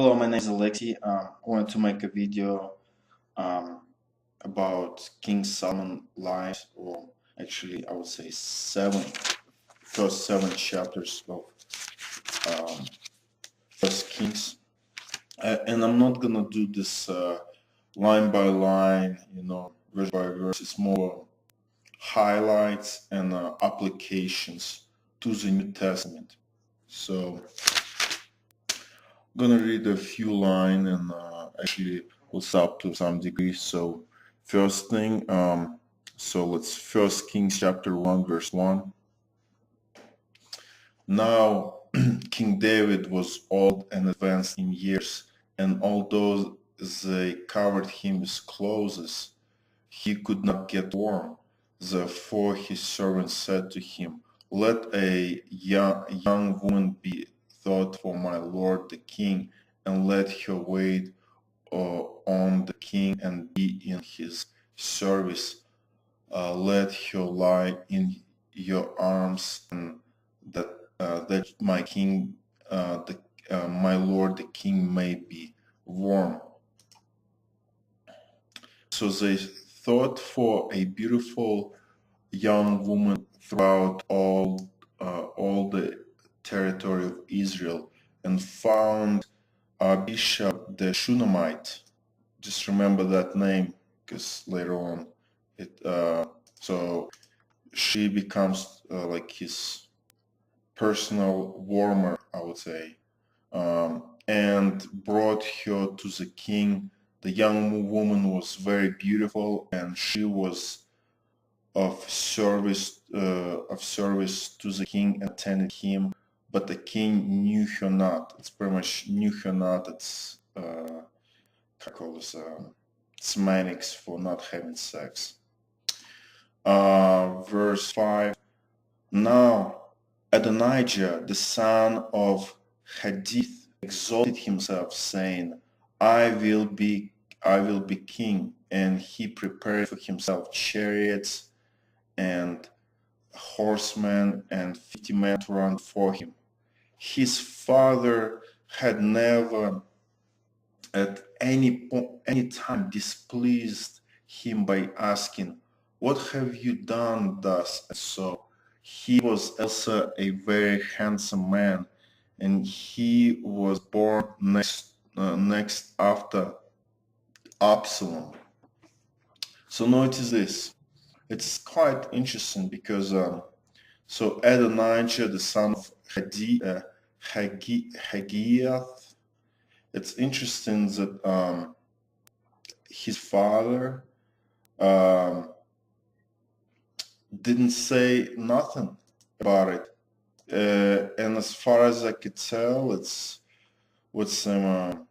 Hello, my name is Alexi. I wanted to make a video um, about King Solomon lives, or actually, I would say first seven chapters of um, First Kings. And I'm not gonna do this line by line, verse by verse. It's more highlights and applications to the New Testament. So gonna read a few lines and actually we'll stop to some degree. So first thing, so let's First Kings chapter 1 verse 1. Now King David was old and advanced in years, and although they covered him with clothes, he could not get warm. Therefore his servants said to him, "Let a young woman be thought for my lord the king, and let her wait on the king and be in his service. Let her lie in your arms, and that my king, my lord the king, may be warm." So they thought for a beautiful young woman throughout all the territory of Israel, and found Abishag the Shunammite. Just remember that name, because later on so she becomes like his personal warmer, I would say, and brought her to the king. The young woman was very beautiful, and she was of service to the king, attended him, but the king knew her not. It's pretty much knew her not. It's call this semantics for not having sex. Verse 5. Now Adonijah, the son of Hadith, exalted himself, saying, I will be king. And he prepared for himself chariots and horsemen and 50 men to run for him. His father had never at any time displeased him by asking, "What have you done thus and so?" He was also a very handsome man, and he was born next after Absalom. So notice this. It's quite interesting because so Adonijah, the son of Hagiath, it's interesting that his father um, didn't say nothing about it. And as far as I could tell, it's with some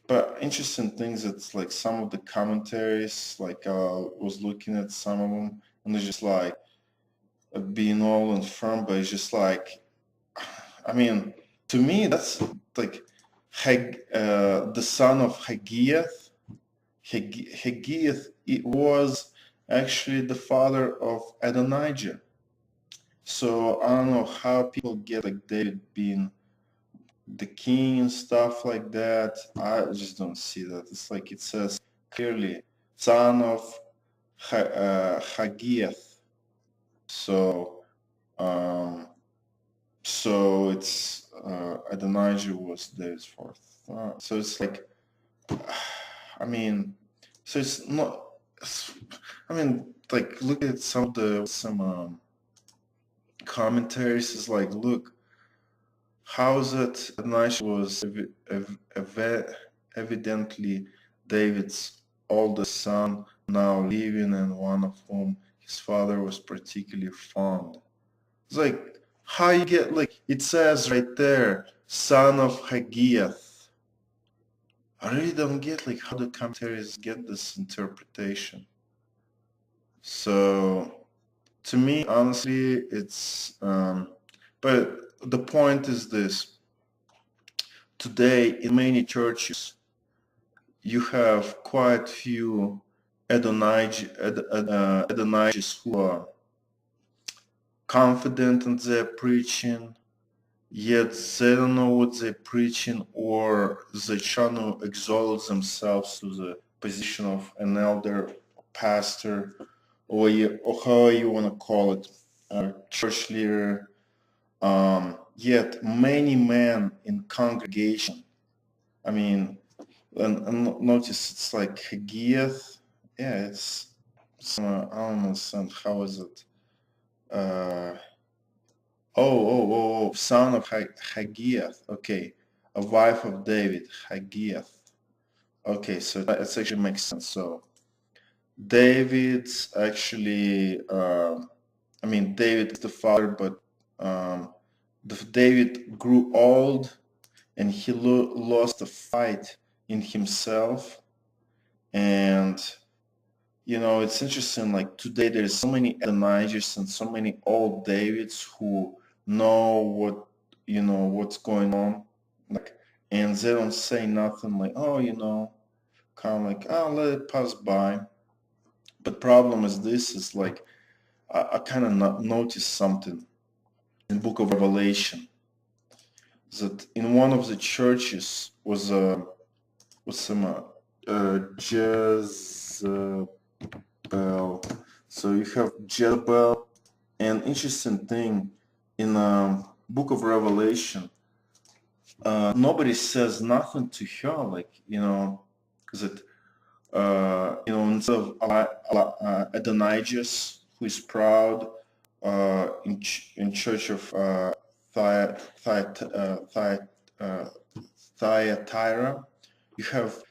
but interesting things. It's like some of the commentaries, like was looking at some of them, and they're just like being all infirm, but it's just like, I mean, to me, that's like the son of Hagiath. Hagiath, it was actually the father of Adonijah. So I don't know how people get like David being the king and stuff like that. I just don't see that. It's like it says clearly, son of Hagiath. So so it's Adonijah was David's fourth. So it's like, I mean, so it's not. I mean, like look at some commentaries. It's like, look, how is it Adonijah was evidently David's oldest son, now living, and one of whom his father was particularly fond. It's like, how you get, like, it says right there, son of Hagiath. I really don't get, like, how the commentaries get this interpretation. So, to me, honestly, it's, but the point is this. Today, in many churches, you have quite few Adonijahs who are confident in their preaching, yet they don't know what they're preaching, or they trying to exalt themselves to the position of an elder, pastor, or however you want to call it, church leader. Yet many men in congregation, I mean, and notice it's like Hagiath. Yeah, I don't understand. How is it? Uh, son of Hagiath. Okay, a wife of David, Hagiath. Okay, so that actually makes sense. So David's actually, David is the father, but um, David grew old and he lost a fight in himself. And it's interesting, like today there's so many Adonijahs and so many old Davids who know what's going on, like, and they don't say nothing, like, kind of like, oh, let it pass by. But problem is this is like, I kind of noticed something in the book of Revelation, that in one of the churches was some Jezebel. So you have Jezebel. An interesting thing in book of Revelation, nobody says nothing to her, like, that instead of Adonijah, who is proud, in church of Thyatira, you have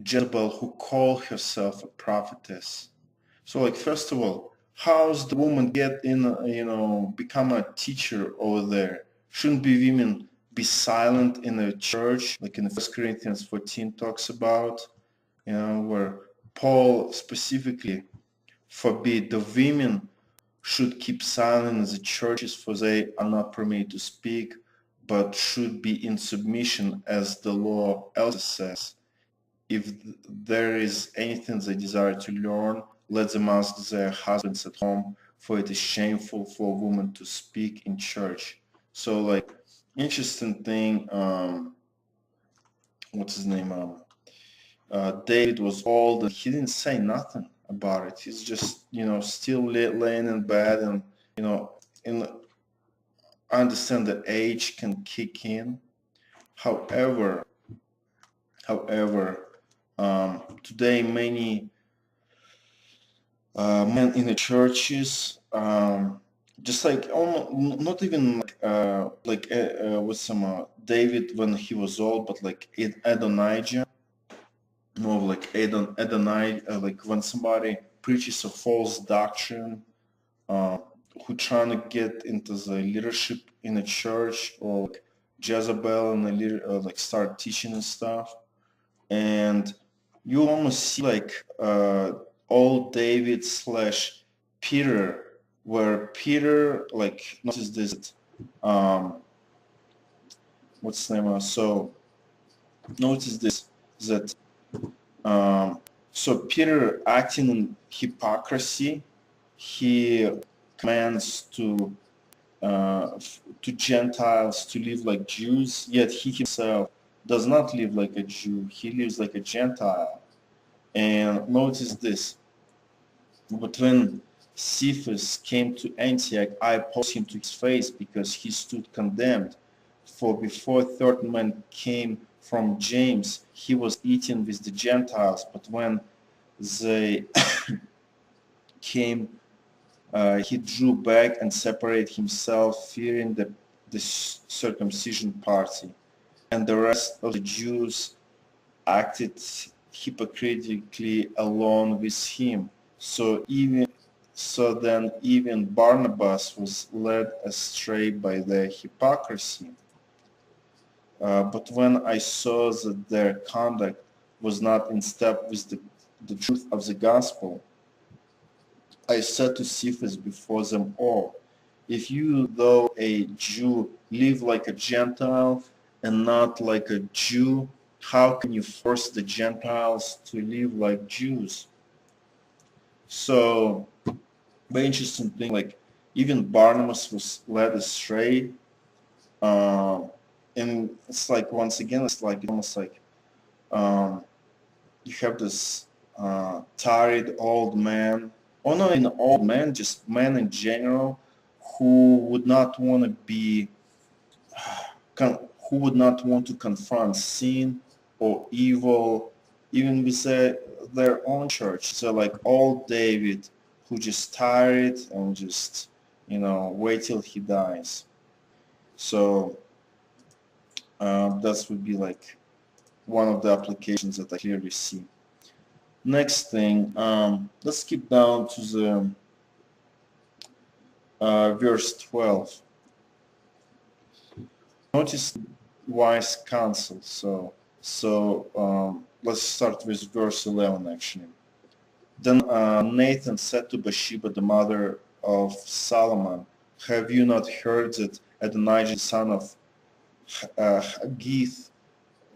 Jezebel, who called herself a prophetess. So, like, first of all, how's the woman get in, become a teacher over there? Shouldn't be women be silent in a church, like in 1 Corinthians 14 talks about, where Paul specifically forbid the women should keep silent in the churches, for they are not permitted to speak, but should be in submission, as the law also says. If there is anything they desire to learn, let them ask their husbands at home, for it is shameful for a woman to speak in church. So, like, interesting thing, what's his name? David was old and he didn't say nothing about it. He's just, still laying in bed, and, in, I understand that age can kick in. However, today many men in the churches, just like almost not even with some David when he was old, but like Adonijah, like Adonijah, like when somebody preaches a false doctrine, uh, who trying to get into the leadership in a church, or like Jezebel and the leader, like start teaching and stuff, and you almost see like old David slash Peter, where Peter, like, notice this, um, what's the name? So notice this, that so Peter, acting in hypocrisy, he commands to Gentiles to live like Jews, yet he himself does not live like a Jew. He lives like a Gentile. And notice this, but when Cephas came to Antioch, I opposed him to his face, because he stood condemned. For before third man came from James, he was eating with the Gentiles. But when they came, he drew back and separated himself, fearing the circumcision party. And the rest of the Jews acted hypocritically along with him. So then even Barnabas was led astray by their hypocrisy. But when I saw that their conduct was not in step with the truth of the gospel, I said to Cephas before them all, if you, though a Jew, live like a Gentile and not like a Jew, how can you force the Gentiles to live like Jews? So, very interesting thing, like, even Barnabas was led astray, Um, and it's like, once again, it's like almost like um, you have this tired old man, or not an old man, just man in general, who would not want to be, who would not want to confront sin or evil, even with their own church. So like old David, who just tired and just, wait till he dies. So that would be like one of the applications that I clearly see. Next thing, let's skip down to the verse 12. Notice wise counsel. So let's start with verse 11 actually. Then Nathan said to Bathsheba, the mother of Solomon, have you not heard that Adonijah, son of Haggith,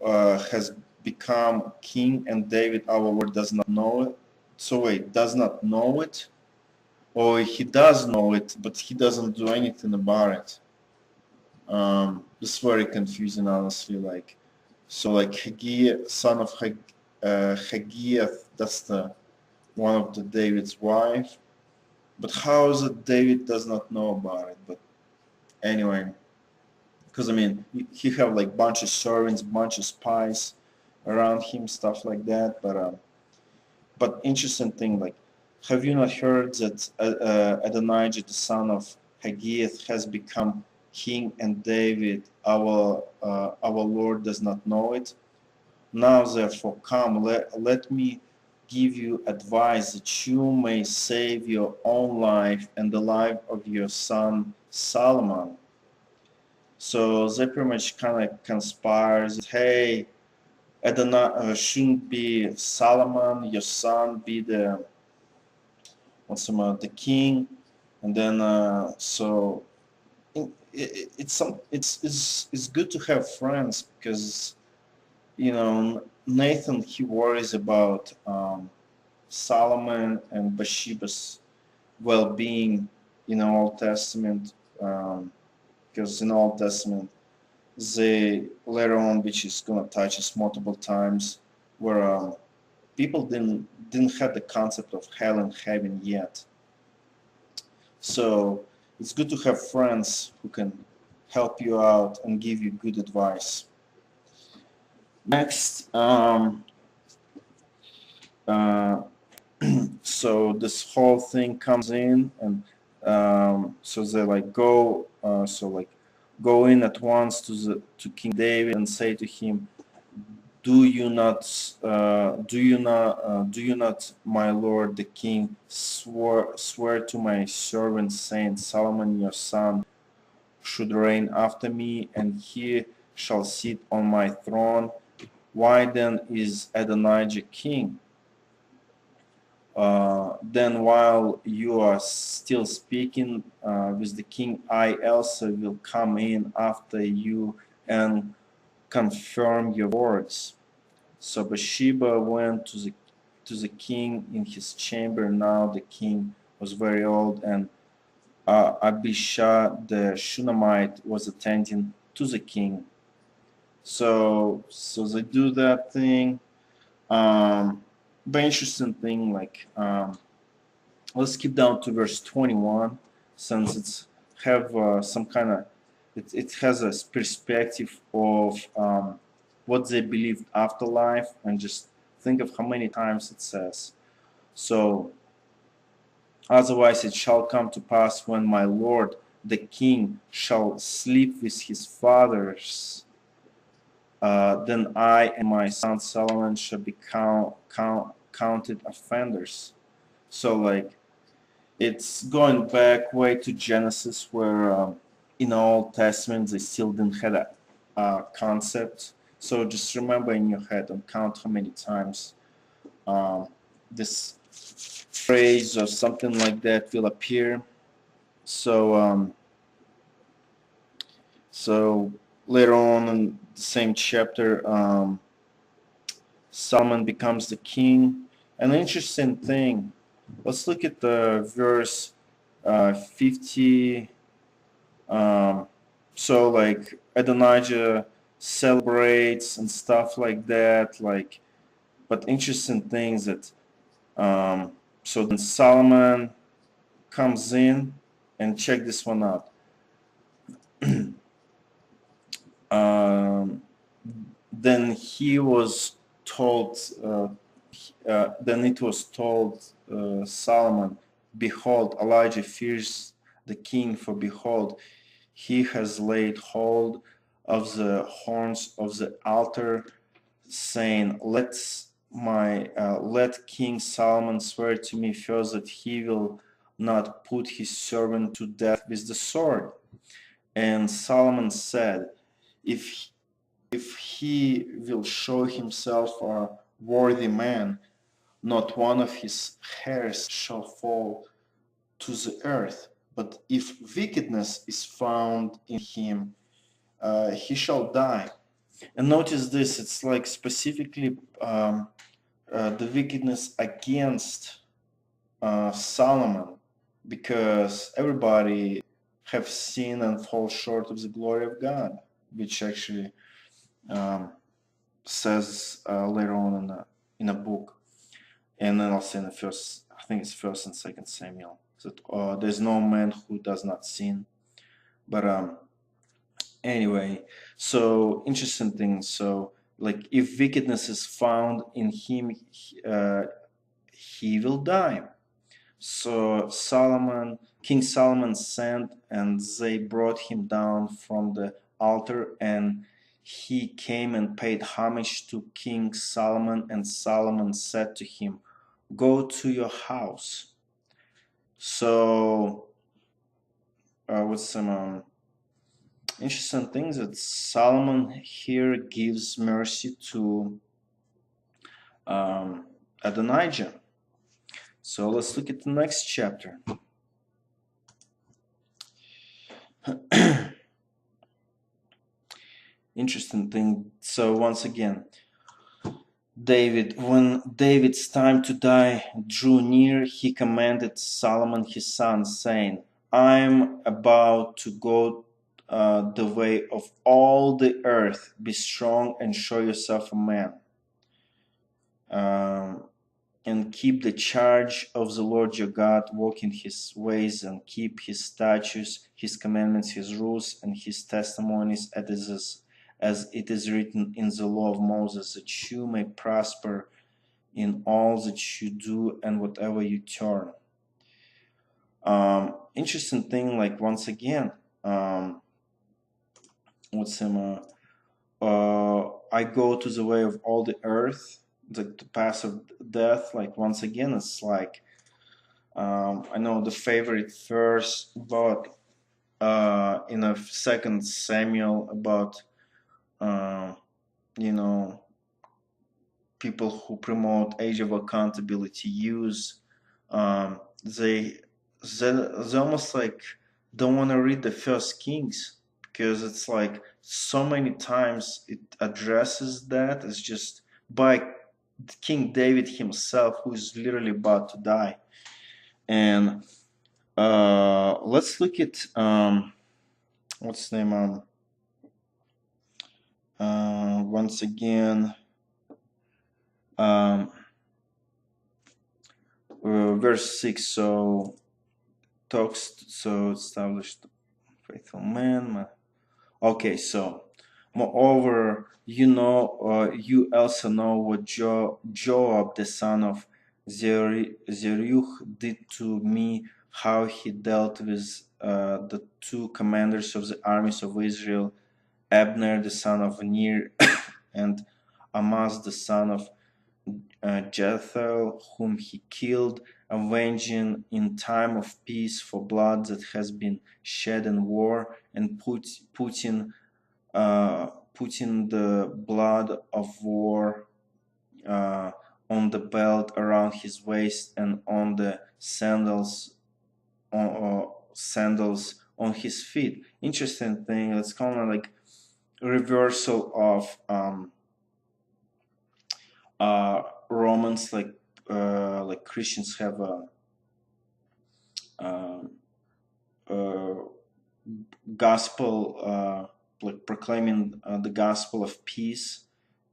has become king, and David our Lord does not know it? So wait, does not know it? Or he does know it, but he doesn't do anything about it? This is very confusing, honestly. Like, so like Haggith, son of Haggith, that's the one of the David's wife. But how is it David does not know about it? But anyway, because I mean, he have like bunch of servants, bunch of spies around him, stuff like that. But interesting thing, like, have you not heard that Adonijah, the son of Haggith, has become king, and David, our Lord, does not know it? Now therefore come, let me give you advice that you may save your own life and the life of your son Solomon. So they pretty much kind of conspires that, hey, Adonai shouldn't be Solomon, your son, be the the king, and then so it's good to have friends, because Nathan, he worries about Solomon and Bathsheba's well-being in the Old Testament, because in the Old Testament they later on, which is gonna touch us multiple times, where people didn't have the concept of hell and heaven yet. So it's good to have friends who can help you out and give you good advice. Next, so this whole thing comes in, and so they like go in at once to King David and say to him, do you not, my lord the king, swear to my servant, saying, Solomon your son should reign after me, and he shall sit on my throne? Why then is Adonijah king? Then while you are still speaking with the king, I also will come in after you and confirm your words. So Bathsheba went to the king in his chamber. Now the king was very old, and Abishai the Shunammite was attending to the king. So they do that thing. The interesting thing, like, let's skip down to verse 21, since it's have some kind of, it has a perspective of what they believed afterlife, and just think of how many times it says. So, otherwise it shall come to pass, when my lord the king shall sleep with his fathers, then I and my son Solomon shall be counted offenders. So like, it's going back way to Genesis, where in the Old Testament they still didn't have a concept. So just remember in your head and count how many times this phrase or something like that will appear. So so later on in the same chapter, Solomon becomes the king. An interesting thing. Let's look at the verse 50. So like Adonijah celebrates and stuff like that. Like, but interesting things that so then Solomon comes in and check this one out. Um, then he was told, then it was told Solomon, behold, Elijah fears the king, for behold, he has laid hold of the horns of the altar, saying, let King Solomon swear to me first that he will not put his servant to death with the sword. And Solomon said, if he will show himself a worthy man, not one of his hairs shall fall to the earth. But if wickedness is found in him, he shall die. And notice this, it's like specifically the wickedness against Solomon, because everybody have sinned and fall short of the glory of God, which actually says later on in a book, and then also in the first, I think it's First and Second Samuel, that there's no man who does not sin. But anyway, so interesting thing. So like, if wickedness is found in him, he will die. So King Solomon sent, and they brought him down from the altar, and he came and paid homage to King Solomon, and Solomon said to him, go to your house. So with some interesting things, that Solomon here gives mercy to Adonijah. So let's look at the next chapter. Interesting thing. So once again, when David's time to die drew near, he commanded Solomon his son, saying, I'm about to go the way of all the earth. Be strong and show yourself a man. And keep the charge of the Lord your God, walk in his ways and keep his statutes, his commandments, his rules, and his testimonies, as it is written in the law of Moses, that you may prosper in all that you do and whatever you turn. Interesting thing, like once again, I go to the way of all the earth, the path of death. Like once again, it's like I know the favorite verse about in a Second Samuel about people who promote age of accountability use they almost like don't want to read the First Kings, because it's like so many times it addresses that. It's just by King David himself, who is literally about to die. And let's look at what's the name once again verse 6. So established faithful man. Okay, so moreover, you also know what Joab the son of Zeruiah did to me, how he dealt with the two commanders of the armies of Israel, Abner the son of Ner and Amasa the son of Jethel, whom he killed, avenging in time of peace for blood that has been shed in war, and putting the blood of war on the belt around his waist and on the sandals on his feet. Interesting thing. It's kind of like a reversal of Romans, like Christians have gospel, like proclaiming the gospel of peace,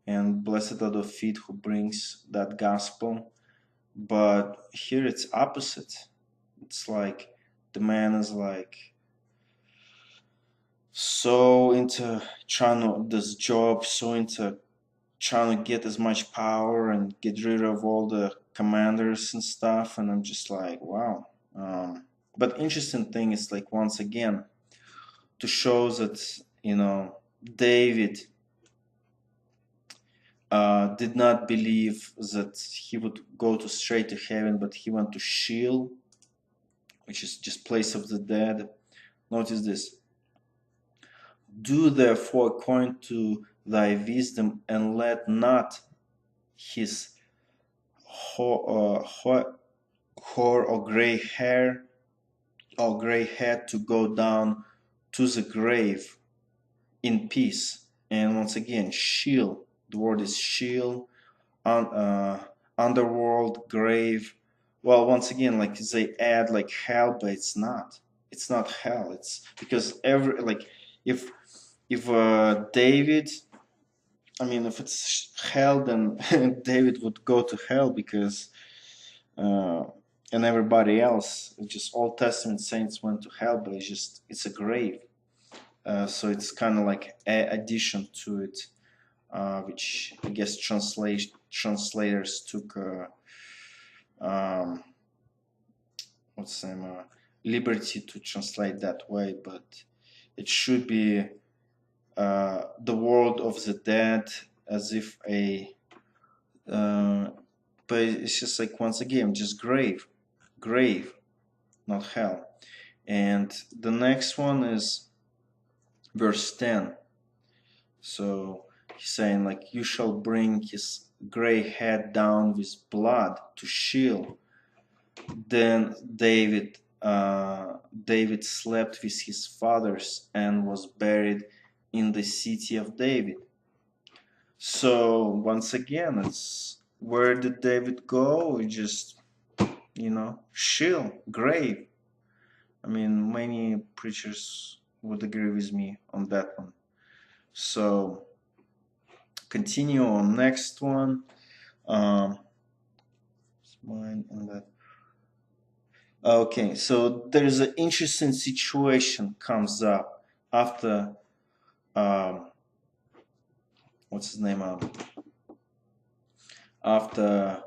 and blessed are the feet who brings that gospel. But here it's opposite. It's like the man is like so into trying to this job, so into trying to get as much power and get rid of all the commanders and stuff. And I'm just like, wow. But interesting thing is, like, once again, to show that, David did not believe that he would go to straight to heaven, but he went to Sheol, which is just place of the dead. Notice this. Do therefore according to thy wisdom, and let not his whore or gray hair or gray head to go down to the grave in peace. And once again, Sheol, the word is Sheol, underworld, grave. Well, once again, like they add like hell, but it's not. It's not hell. It's because if David, I mean, if it's hell, then David would go to hell because, and everybody else, just Old Testament saints went to hell, but it's a grave. So it's kind of like an addition to it, which I guess translators took what's the name, liberty to translate that way, but it should be the world of the dead, as if but it's just like, once again, just grave, not hell. And the next one is verse 10. So he's saying, like, you shall bring his gray head down with blood to Sheol. Then David slept with his fathers and was buried in the city of David. So once again, it's, where did David go? Just, Sheol, grave. I mean, many preachers would agree with me on that one. So continue on next one. Mine and that. Okay, so there's an interesting situation comes up after what's his name, after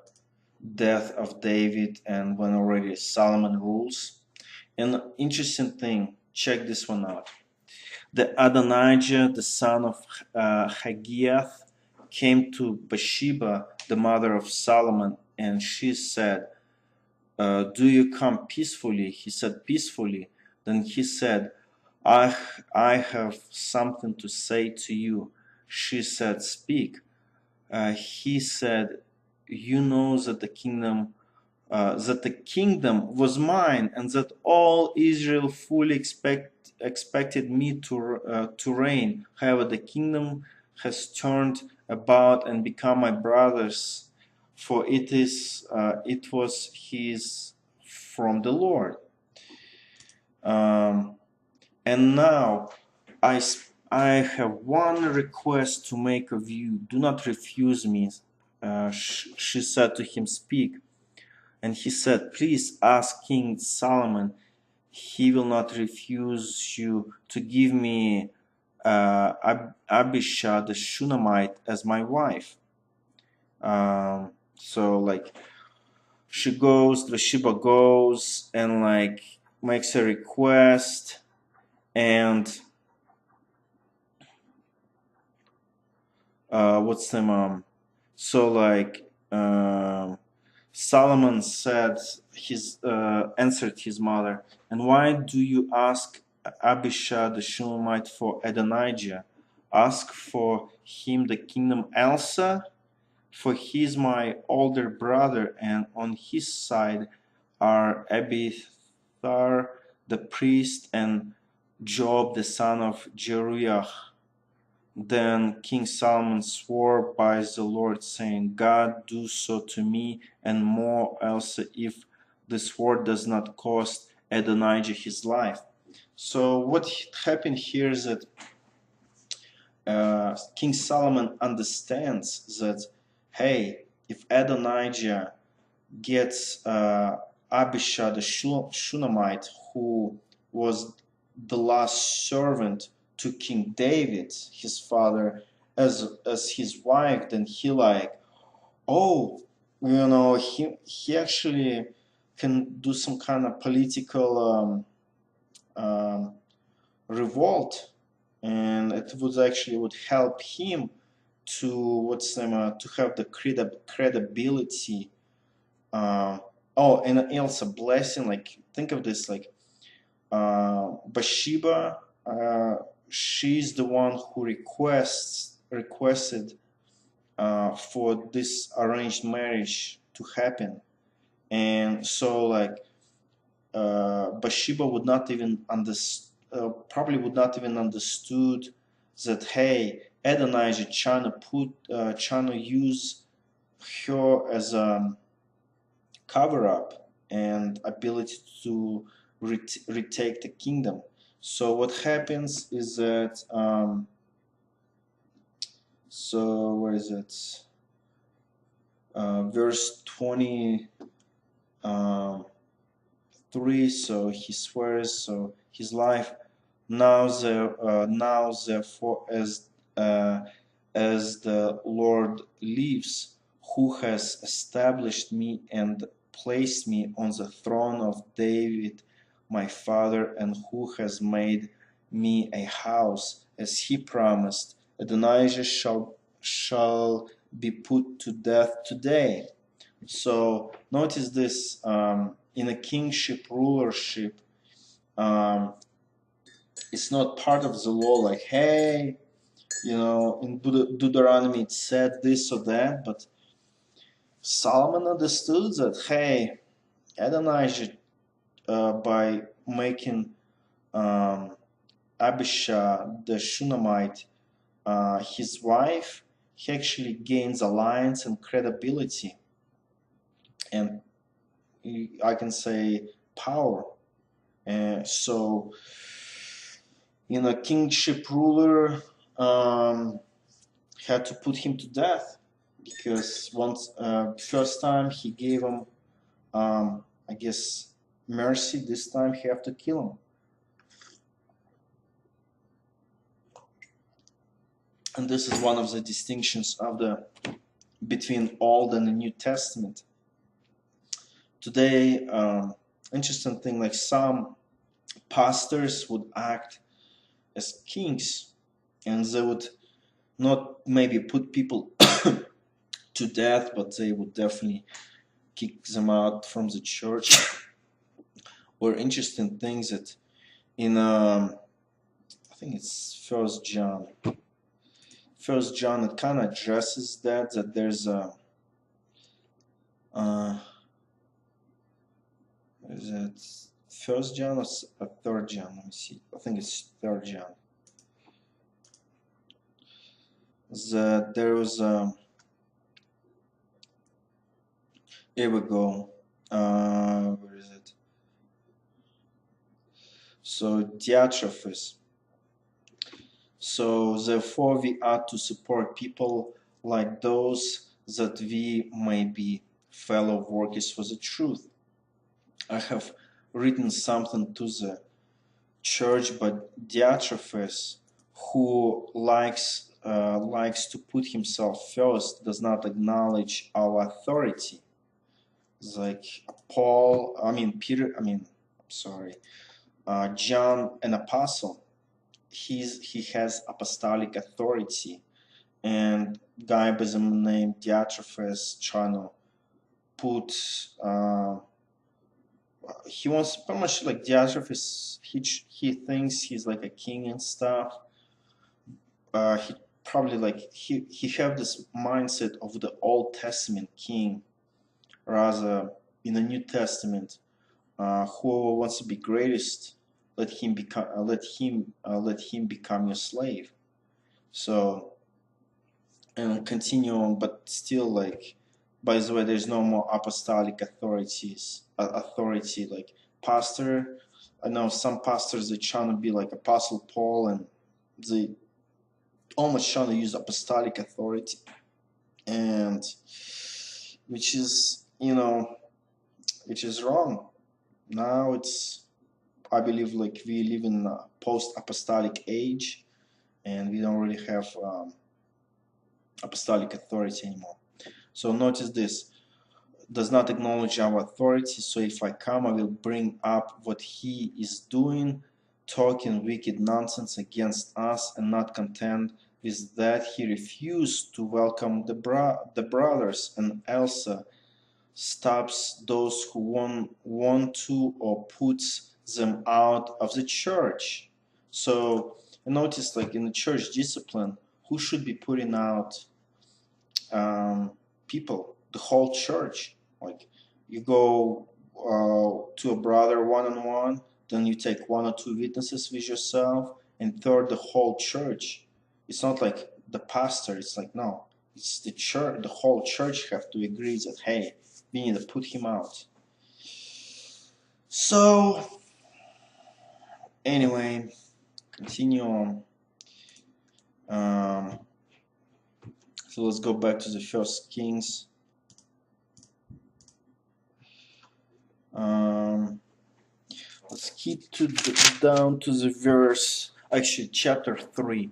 death of David, and when already Solomon rules. An interesting thing, check this one out. The Adonijah, the son of Hagiath, came to Bathsheba, the mother of Solomon, and she said, do you come peacefully? He said, peacefully. Then he said, I have something to say to you. She said, speak. He said, you know that the kingdom was mine, and that all Israel fully expected me to reign. However, the kingdom has turned about and become my brother's, for it was his from the Lord. And now I have one request to make of you. Do not refuse me. She said to him, speak. And he said, please ask King Solomon. He will not refuse you to give me Abishah the Shunammite as my wife. So like Bathsheba goes and like makes a request, and what's the name? So like Solomon said, answered his mother, and why do you ask Abishah the Shunammite for Adonijah? Ask for him the kingdom also, for he is my older brother, and on his side are Abiathar the priest and Job the son of Jeruiah. Then King Solomon swore by the Lord, saying, God, do so to me, and more also, if this word does not cost Adonijah his life. So what happened here is that King Solomon understands that, hey, if Adonijah gets Abishai the Shunammite, who was the last servant to King David, his father, as his wife, then he like, oh, he actually can do some kind of political revolt, and it would help him to to have the credibility. Oh, and also blessing. Like, think of this, like Bathsheba. She's the one who requested for this arranged marriage to happen, and so like Bathsheba would not even probably would not even understood that, hey, Adonijah trying to use her as a cover up and ability to retake the kingdom. So what happens is that so where is it? Verse 20. 3. So he swears, so his life now therefore as the Lord lives, who has established me and placed me on the throne of David my father, and who has made me a house as he promised, Adonijah shall be put to death today. So notice this, in a kingship rulership, it's not part of the law like, hey, in Deuteronomy it said this or that, but Solomon understood that, hey, Adonijah, by making Abishai the Shunammite his wife, he actually gains alliance and credibility, and I can say power. And so, a kingship ruler had to put him to death, because once first time he gave him, I guess, mercy. This time he have to kill him. And this is one of the distinctions between Old and the New Testament. Today, interesting thing, like some pastors would act as kings, and they would not maybe put people to death, but they would definitely kick them out from the church. Or interesting things that in I think it's First John. First John, it kind of addresses that there's a is it First John or Third John? Let me see. I think it's Third John. That there was here we go. Where is it? So Diotrephes. So therefore we ought to support people like those, that we may be fellow workers for the truth. I have written something to the church, but Diotrephes, who likes to put himself first, does not acknowledge our authority. It's like John, an apostle. He has apostolic authority, and guy by the name Diotrephes trying to put he wants pretty much like Diotrephes. He thinks he's like a king and stuff. He probably like he have this mindset of the Old Testament king, rather in the New Testament, who wants to be greatest. Let him become your slave. So, and continue on, but still, like, by the way, there's no more apostolic authority like pastor. I know some pastors, they trying to be like Apostle Paul, and they almost trying to use apostolic authority, and which is, which is wrong. Now I believe like we live in a post-apostolic age, and we don't really have apostolic authority anymore. So notice this: does not acknowledge our authority. So if I come, I will bring up what he is doing, talking wicked nonsense against us, and not content with that, he refused to welcome the brothers, and also stops those who want to, or puts them out of the church. So notice, like in the church discipline, who should be putting out people? The whole church. Like you go to a brother one-on-one, then you take one or two witnesses with yourself, and third, the whole church. It's not like the pastor. It's like, no, it's the church. The whole church have to agree that, hey, we need to put him out. So anyway, continue on. So let's go back to the First Kings. Let's keep down to the verse, actually chapter 3.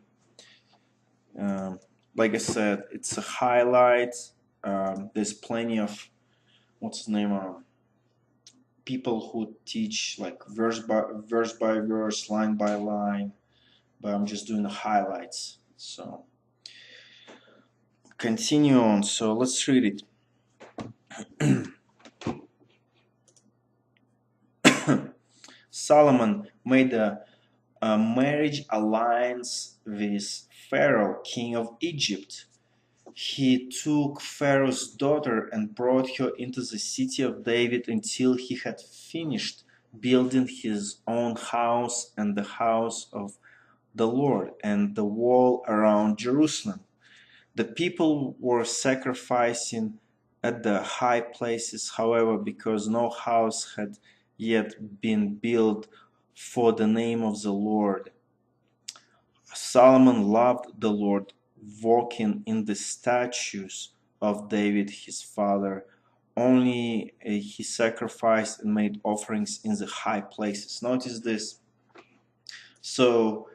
Like I said, it's a highlight. There's plenty of, what's the name of, people who teach like verse by verse, line by line, but I'm just doing the highlights. So continue on. So let's read it. Solomon made a marriage alliance with Pharaoh, king of Egypt. He took Pharaoh's daughter and brought her into the city of David until he had finished building his own house and the house of the Lord and the wall around Jerusalem. The people were sacrificing at the high places, however, because no house had yet been built for the name of the Lord. Solomon loved the Lord, walking in the statutes of David his father. Only he sacrificed and made offerings in the high places. Notice this. So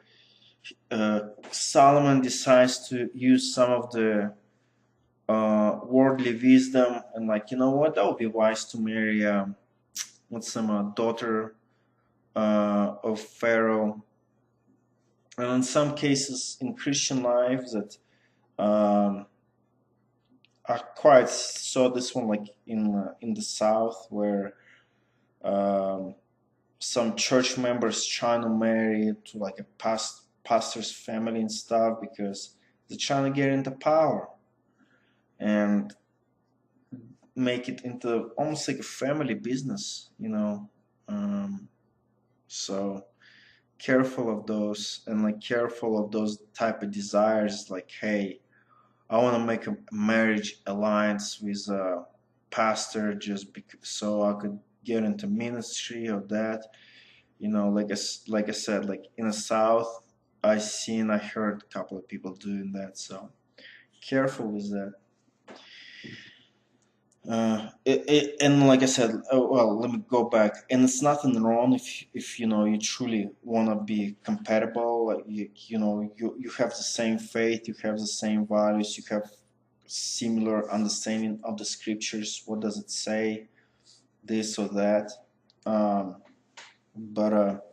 Solomon decides to use some of the worldly wisdom, and like, you know what, that would be wise to marry daughter of Pharaoh. And in some cases in Christian life that I quite saw this one, like in the South, where some church members trying to marry to like a pastor's family and stuff because they're trying to get into power and make it into almost like a family business, so careful of those, and like careful of those type of desires, like, hey, I want to make a marriage alliance with a pastor just because, so I could get into ministry or that. Like I said, like in the South, I heard a couple of people doing that. So careful with that. And like I said, well, let me go back. And it's nothing wrong if you truly want to be compatible. Like you have the same faith, you have the same values, you have similar understanding of the scriptures. What does it say? This or that. But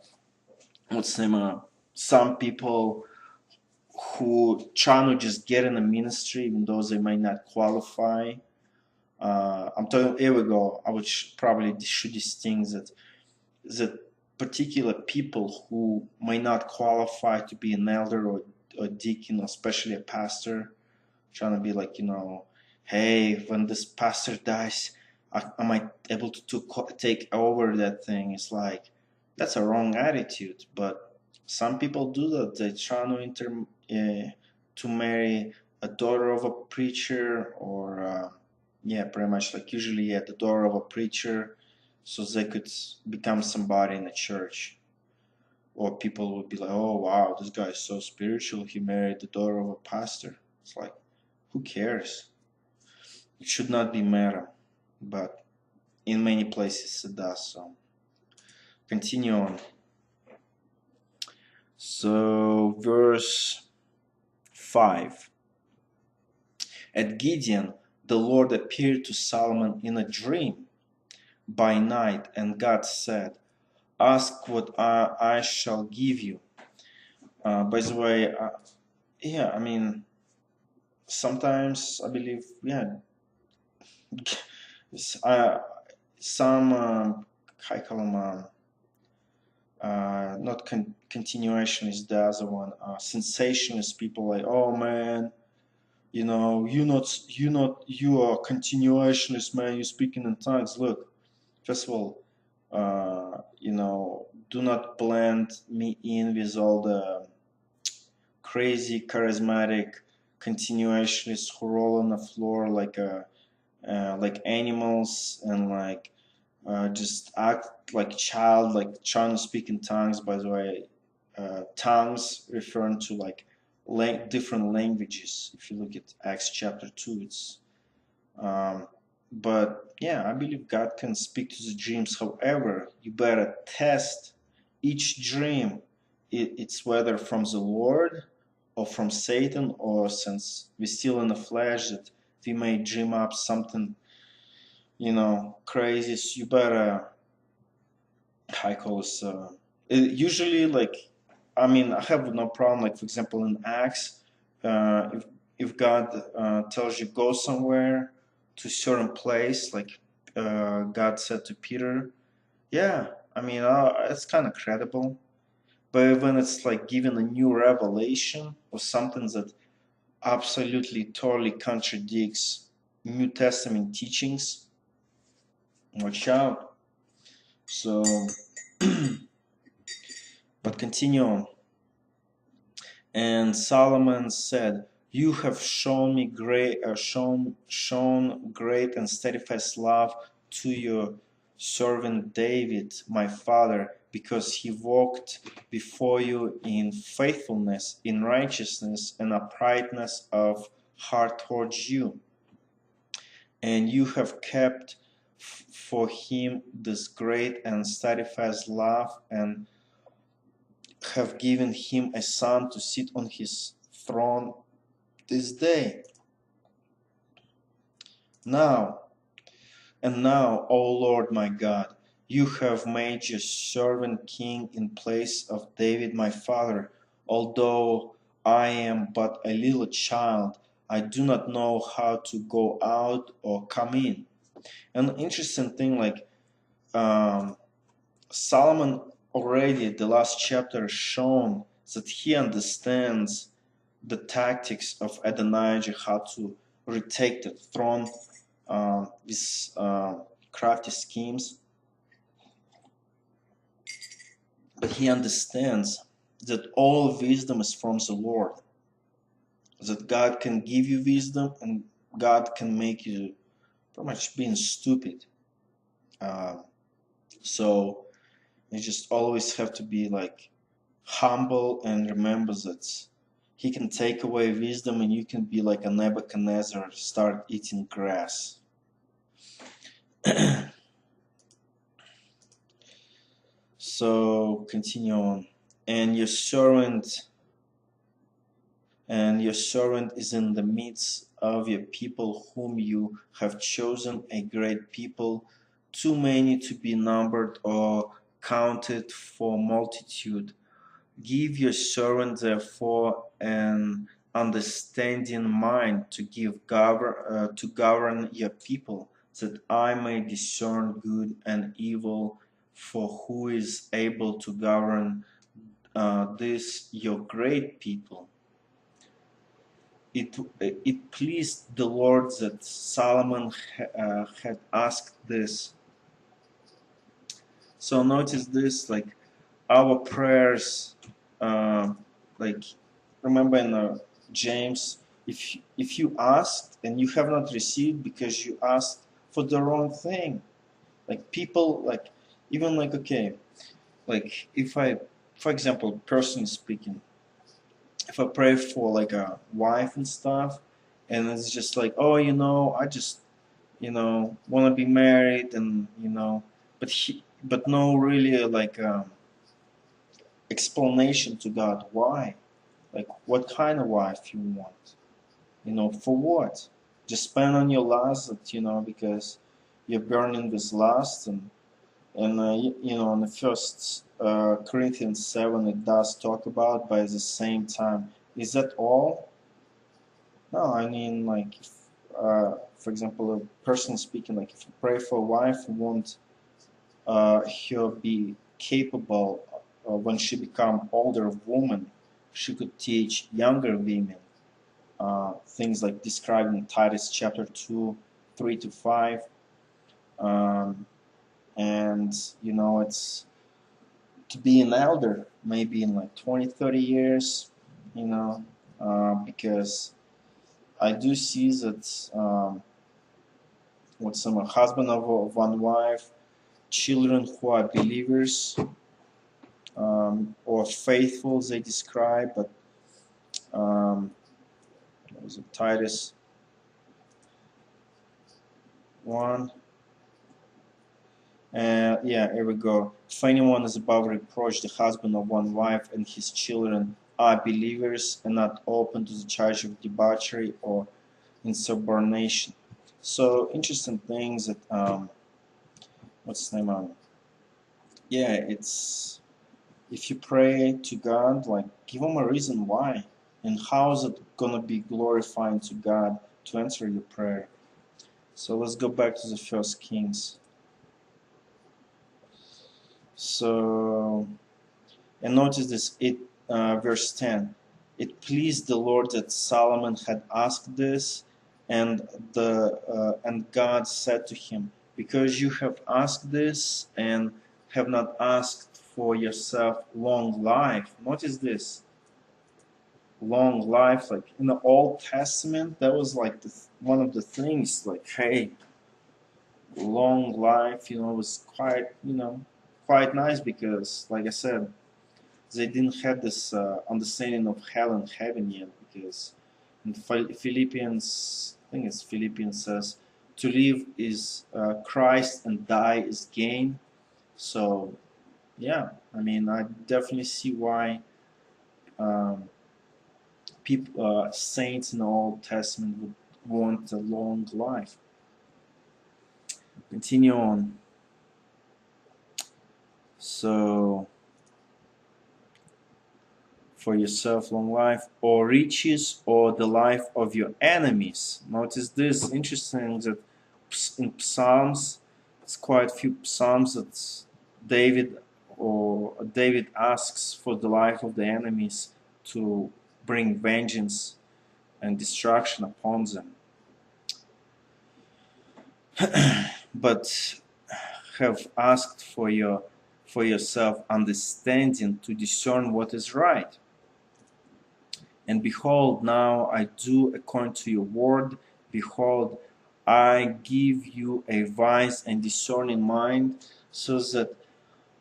what's the name? Some people who try to just get in the ministry, even though they might not qualify. I'm talking, here we go. I would probably should distinguish that particular people who may not qualify to be an elder or deacon, especially a pastor, trying to be like, hey, when this pastor dies, am I able to take over that thing? It's like, that's a wrong attitude. But some people do that. They try to marry a daughter of a preacher, or pretty much like usually the daughter of a preacher. so they could become somebody in the church. Or people would be like, oh wow, this guy is so spiritual, he married the daughter of a pastor. It's like, who cares? It should not be matter, but in many places it does. So continue on. So verse 5. At Gideon, the Lord appeared to Solomon in a dream by night, and God said, ask what I shall give you. By the way, yeah, I mean, sometimes I believe, yeah, some, I call them, not continuationist, the other one, sensationist people, like, oh man, you know, you are continuationist, man, you're speaking in tongues. Look, first of all, you know, do not blend me in with all the crazy charismatic continuationists who roll on the floor like animals, and like just act like a child, like trying to speak in tongues. By the way, tongues referring to like different languages. If you look at Acts chapter 2, it's but yeah, I believe God can speak to the dreams. However, you better test each dream. It's whether from the Lord or from Satan, or since we're still in the flesh, that we may dream up something, you know, crazy. So you better, I call this, usually, like, I mean, I have no problem, like, for example, in Acts, if God tells you go somewhere to a certain place, like God said to Peter, yeah, I mean, it's kind of credible. But when it's like given a new revelation or something that absolutely totally contradicts New Testament teachings, watch out. So, but continue on. And Solomon said, you have shown me shown great and steadfast love to your servant David, my father, because he walked before you in faithfulness, in righteousness, and uprightness of heart towards you. And you have kept for him this great and steadfast love, and have given him a son to sit on his throne this day. Now, O Lord my God, you have made your servant king in place of David my father. Although I am but a little child, I do not know how to go out or come in. An interesting thing, like, Solomon already, the last chapter, shown that he understands the tactics of Adonijah, how to retake the throne with crafty schemes. But he understands that all wisdom is from the Lord, that God can give you wisdom and God can make you pretty much being stupid. So you just always have to be like humble and remember that he can take away wisdom and you can be like a Nebuchadnezzar, start eating grass. So continue on. And your servant is in the midst of your people, whom you have chosen, a great people, too many to be numbered or counted for multitude. Give your servant therefore an understanding mind to govern your people, that I may discern good and evil. For who is able to govern this your great people? It pleased the Lord that Solomon had asked this. So notice this, like our prayers, like remember in James, if you asked and you have not received because you asked for the wrong thing, Like people, like even like, okay, like if I, for example, personally speaking, if I pray for like a wife and stuff, and it's just like, oh, I just, want to be married, and but no really like explanation to God why, like what kind of wife you want, for what? Just spend on your lust, because you're burning this lust, in the first Corinthians 7, it does talk about, but at the same time, is that all? No, I mean, like, if, for example, a person speaking, like, if you pray for a wife, you want her be capable when she become older woman, she could teach younger women things like described in Titus chapter 2, 3 to 5. Um, and, it's to be an elder, maybe in like 20, 30 years, because I do see that with some husband of one wife, children who are believers or faithful, they describe, but what was it, Titus 1? Yeah, here we go. If anyone is above reproach, the husband of one wife and his children are believers and not open to the charge of debauchery or insubordination. So interesting things that what's his name? Yeah, it's if you pray to God, like give him a reason why, and how is it gonna be glorifying to God to answer your prayer. So let's go back to the First Kings. So, and notice this, verse 10. It pleased the Lord that Solomon had asked this, and God said to him, because you have asked this and have not asked for yourself long life. Notice this, long life. Like in the Old Testament, that was like one of the things. Like, hey, long life, was quite nice, because, like I said, they didn't have this understanding of hell and heaven yet, because in Philippians, I think it's Philippians says, to live is Christ and die is gain. So, yeah, I mean, I definitely see why people, saints in the Old Testament would want a long life. Continue on. So, for yourself long life, or riches, or the life of your enemies. Notice this, interesting that in Psalms, it's quite a few Psalms that David asks for the life of the enemies to bring vengeance and destruction upon them. But have asked for yourself understanding to discern what is right. And behold, now I do according to your word. Behold, I give you a wise and discerning mind, so that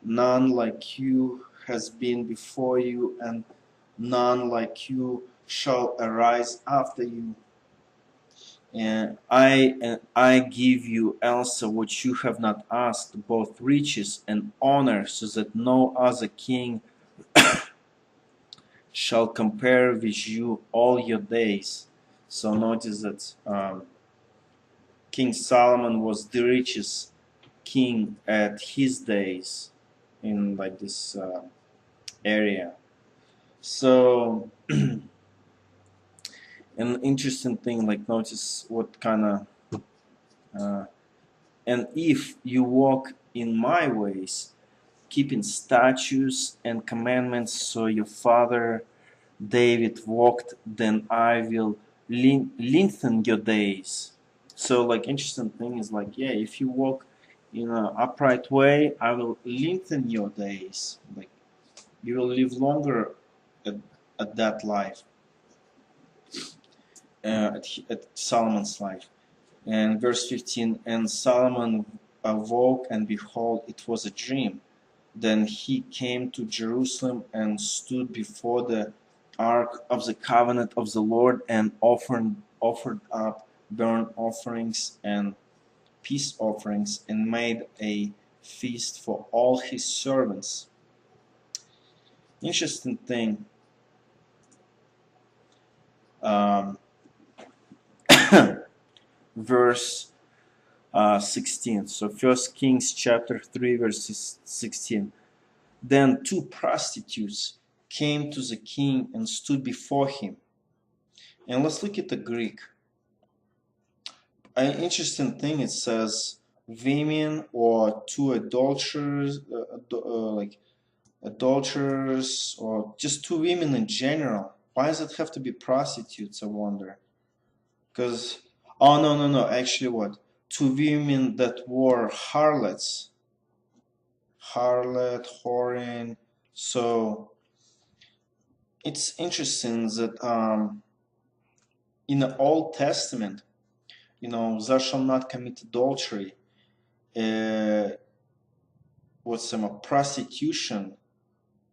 none like you has been before you, and none like you shall arise after you. And I give you also what you have not asked, both riches and honor, so that no other king shall compare with you all your days. So notice that King Solomon was the richest king at his days in like this area. So an interesting thing, like notice what kind of and if you walk in my ways, keeping statutes and commandments, so your father David walked, then I will lengthen your days. So, like, interesting thing is like, yeah, if you walk in an upright way, I will lengthen your days. Like, you will live longer at, at that life, at Solomon's life. And verse 15, and Solomon awoke, and behold, it was a dream. Then he came to Jerusalem and stood before the ark of the covenant of the Lord, and offered up burnt offerings and peace offerings, and made a feast for all his servants. Interesting thing. Verse 16. So 1 Kings chapter 3 verse 16. Then 2 prostitutes came to the king and stood before him. And let's look at the Greek. An interesting thing, it says women or 2 adulterers, like adulterers, or just 2 women in general. Why does it have to be prostitutes, I wonder? Because, oh, no, actually what? 2 women that were harlots. Harlot, whoring. So, it's interesting that in the Old Testament, thou shalt not commit adultery. Prostitution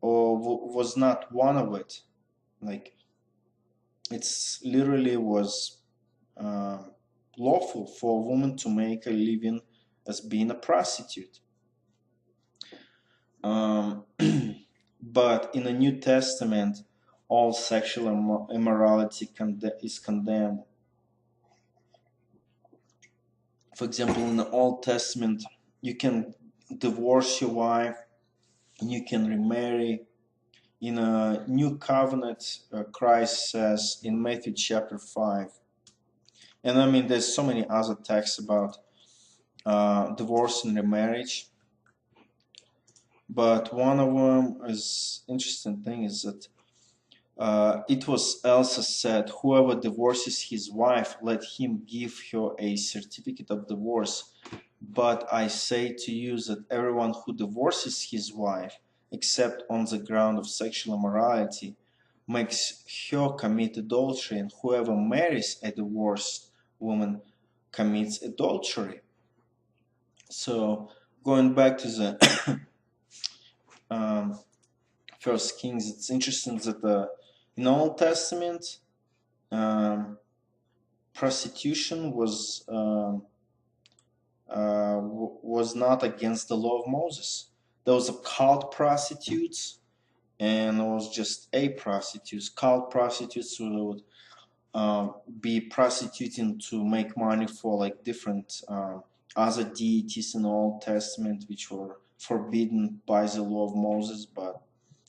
or was not one of it. Like, it's literally was lawful for a woman to make a living as being a prostitute. But in the New Testament, all sexual immorality is condemned. For example, in the Old Testament, you can divorce your wife and you can remarry. In a new covenant, Christ says in Matthew chapter 5, and I mean, there's so many other texts about divorce and remarriage, but one of them is interesting thing is that it was also said, whoever divorces his wife, let him give her a certificate of divorce. But I say to you that everyone who divorces his wife, except on the ground of sexual immorality, makes her commit adultery, and whoever marries a divorced woman commits adultery. So, going back to the First Kings, it's interesting that in the Old Testament, prostitution was not against the law of Moses. There was a cult prostitutes, and there was just a prostitutes. Cult prostitutes would be prostituting to make money for like different other deities in the Old Testament, which were forbidden by the law of Moses. But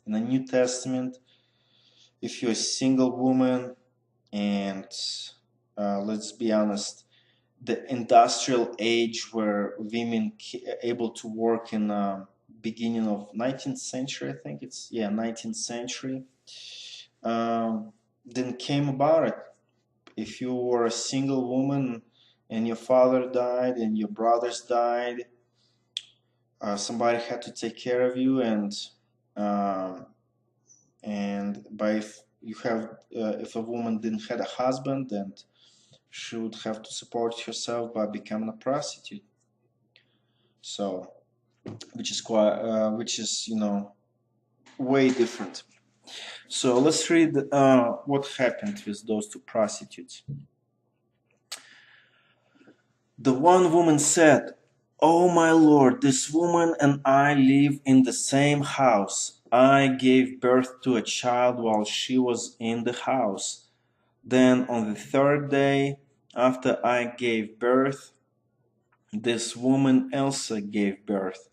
in the New Testament, if you're a single woman, and let's be honest, the industrial age where women able to work in beginning of 19th century, I think it's 19th century, then came about it. If you were a single woman and your father died and your brothers died, somebody had to take care of you, and if a woman didn't have a husband, then she would have to support herself by becoming a prostitute. So, which is way different. So let's read what happened with those 2 prostitutes. The one woman said, "Oh my Lord, this woman and I live in the same house. I gave birth to a child while she was in the house. Then on the 3rd day after I gave birth, this woman also gave birth,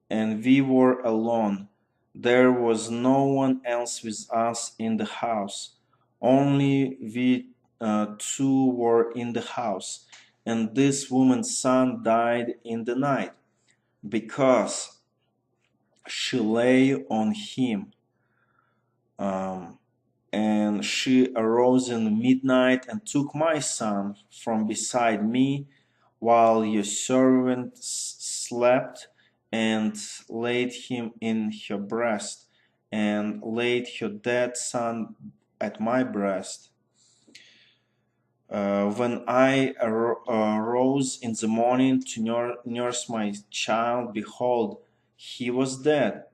and we were alone. There was no one else with us in the house. Only we 2 were in the house. And this woman's son died in the night, because she lay on him. And she arose in midnight and took my son from beside me, while your servant slept, and laid him in her breast, and laid her dead son at my breast." When I arose in the morning to nurse my child, behold, he was dead.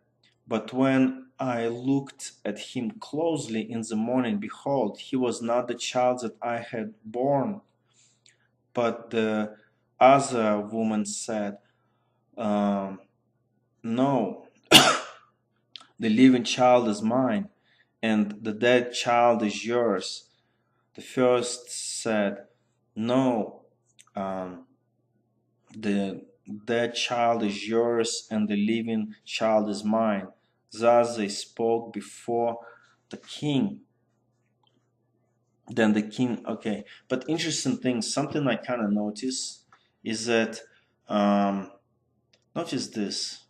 But when I looked at him closely in the morning, behold, he was not the child that I had born. But the other woman said, no, the living child is mine, and the dead child is yours. The first said, no, the dead child is yours, and the living child is mine. Thus they spoke before the king. Then the king, okay. But interesting thing, something I kind of notice is that, notice this.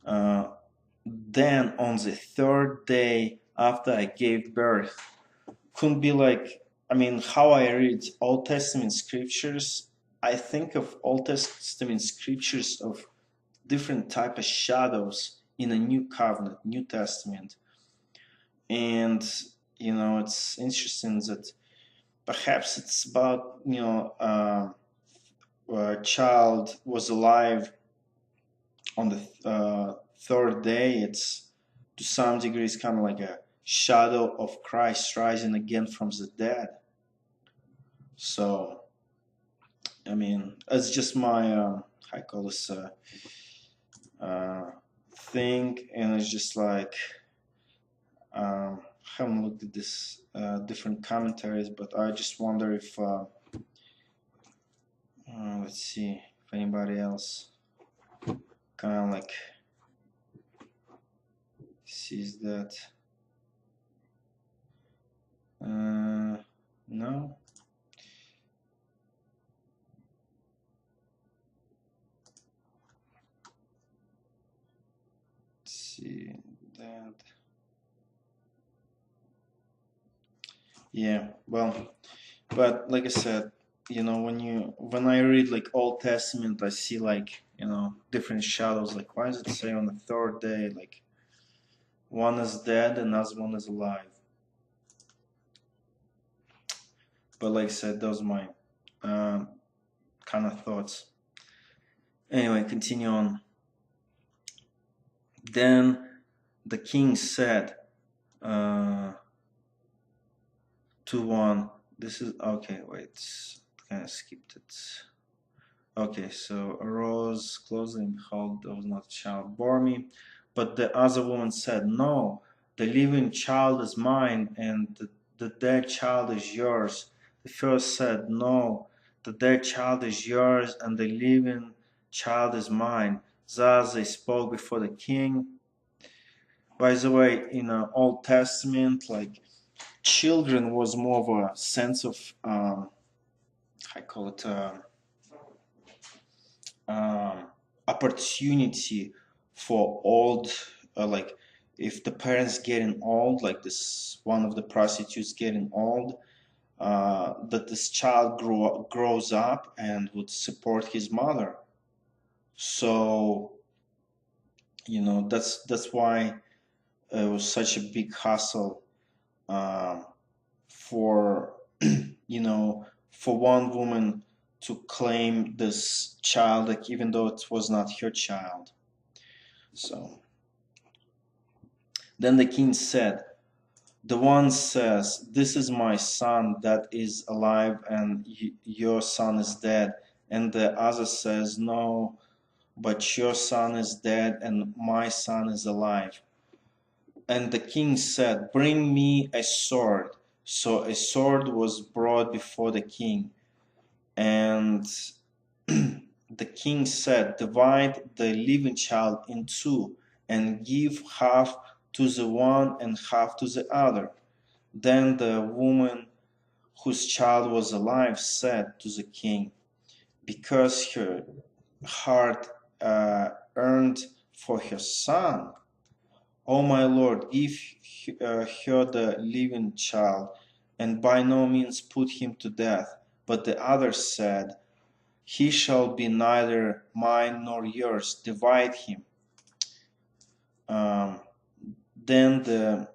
Then on the third day after I gave birth, couldn't be like, I mean, how I read Old Testament scriptures, I think of Old Testament scriptures of different type of shadows in a new covenant, New Testament. And, it's interesting that perhaps it's about, a child was alive on the third day. It's to some degree, it's kind of like a shadow of Christ rising again from the dead. So, I mean, it's just my, I call this thing, and it's just like, haven't looked at this different commentaries, but I just wonder if, let's see, if anybody else kind of like sees that. No. Let's see that. Yeah, well, but like I said, when I read like Old Testament, I see like, different shadows. Like, why does it say on the third day, like one is dead and another one is alive? But like I said, those are my kind of thoughts. Anyway, continue on. Then the king said to one, this is, okay, wait, kind of skipped it. Okay, so arose closely and behold, there was not a child bore me. But the other woman said, no, the living child is mine, and the dead child is yours. The first said, no, the dead child is yours, and the living child is mine. Thus they spoke before the king. By the way, in the Old Testament, like, children was more of a sense of, I call it, opportunity for old, like if the parents getting old, like this one of the prostitutes getting old, that this child grows up and would support his mother. So that's why it was such a big hassle for for one woman to claim this child, like even though it was not her child. So then the king said, the one says, this is my son that is alive, and your son is dead. And the other says, no, but your son is dead and my son is alive. And the king said, bring me a sword. So a sword was brought before the king. And the king said, divide the living child in two, and give half to the one and half to the other. Then the woman whose child was alive said to the king, because her heart yearned for her son, O my lord, give her the living child, and by no means put him to death. But the other said, he shall be neither mine nor yours, divide him. Then the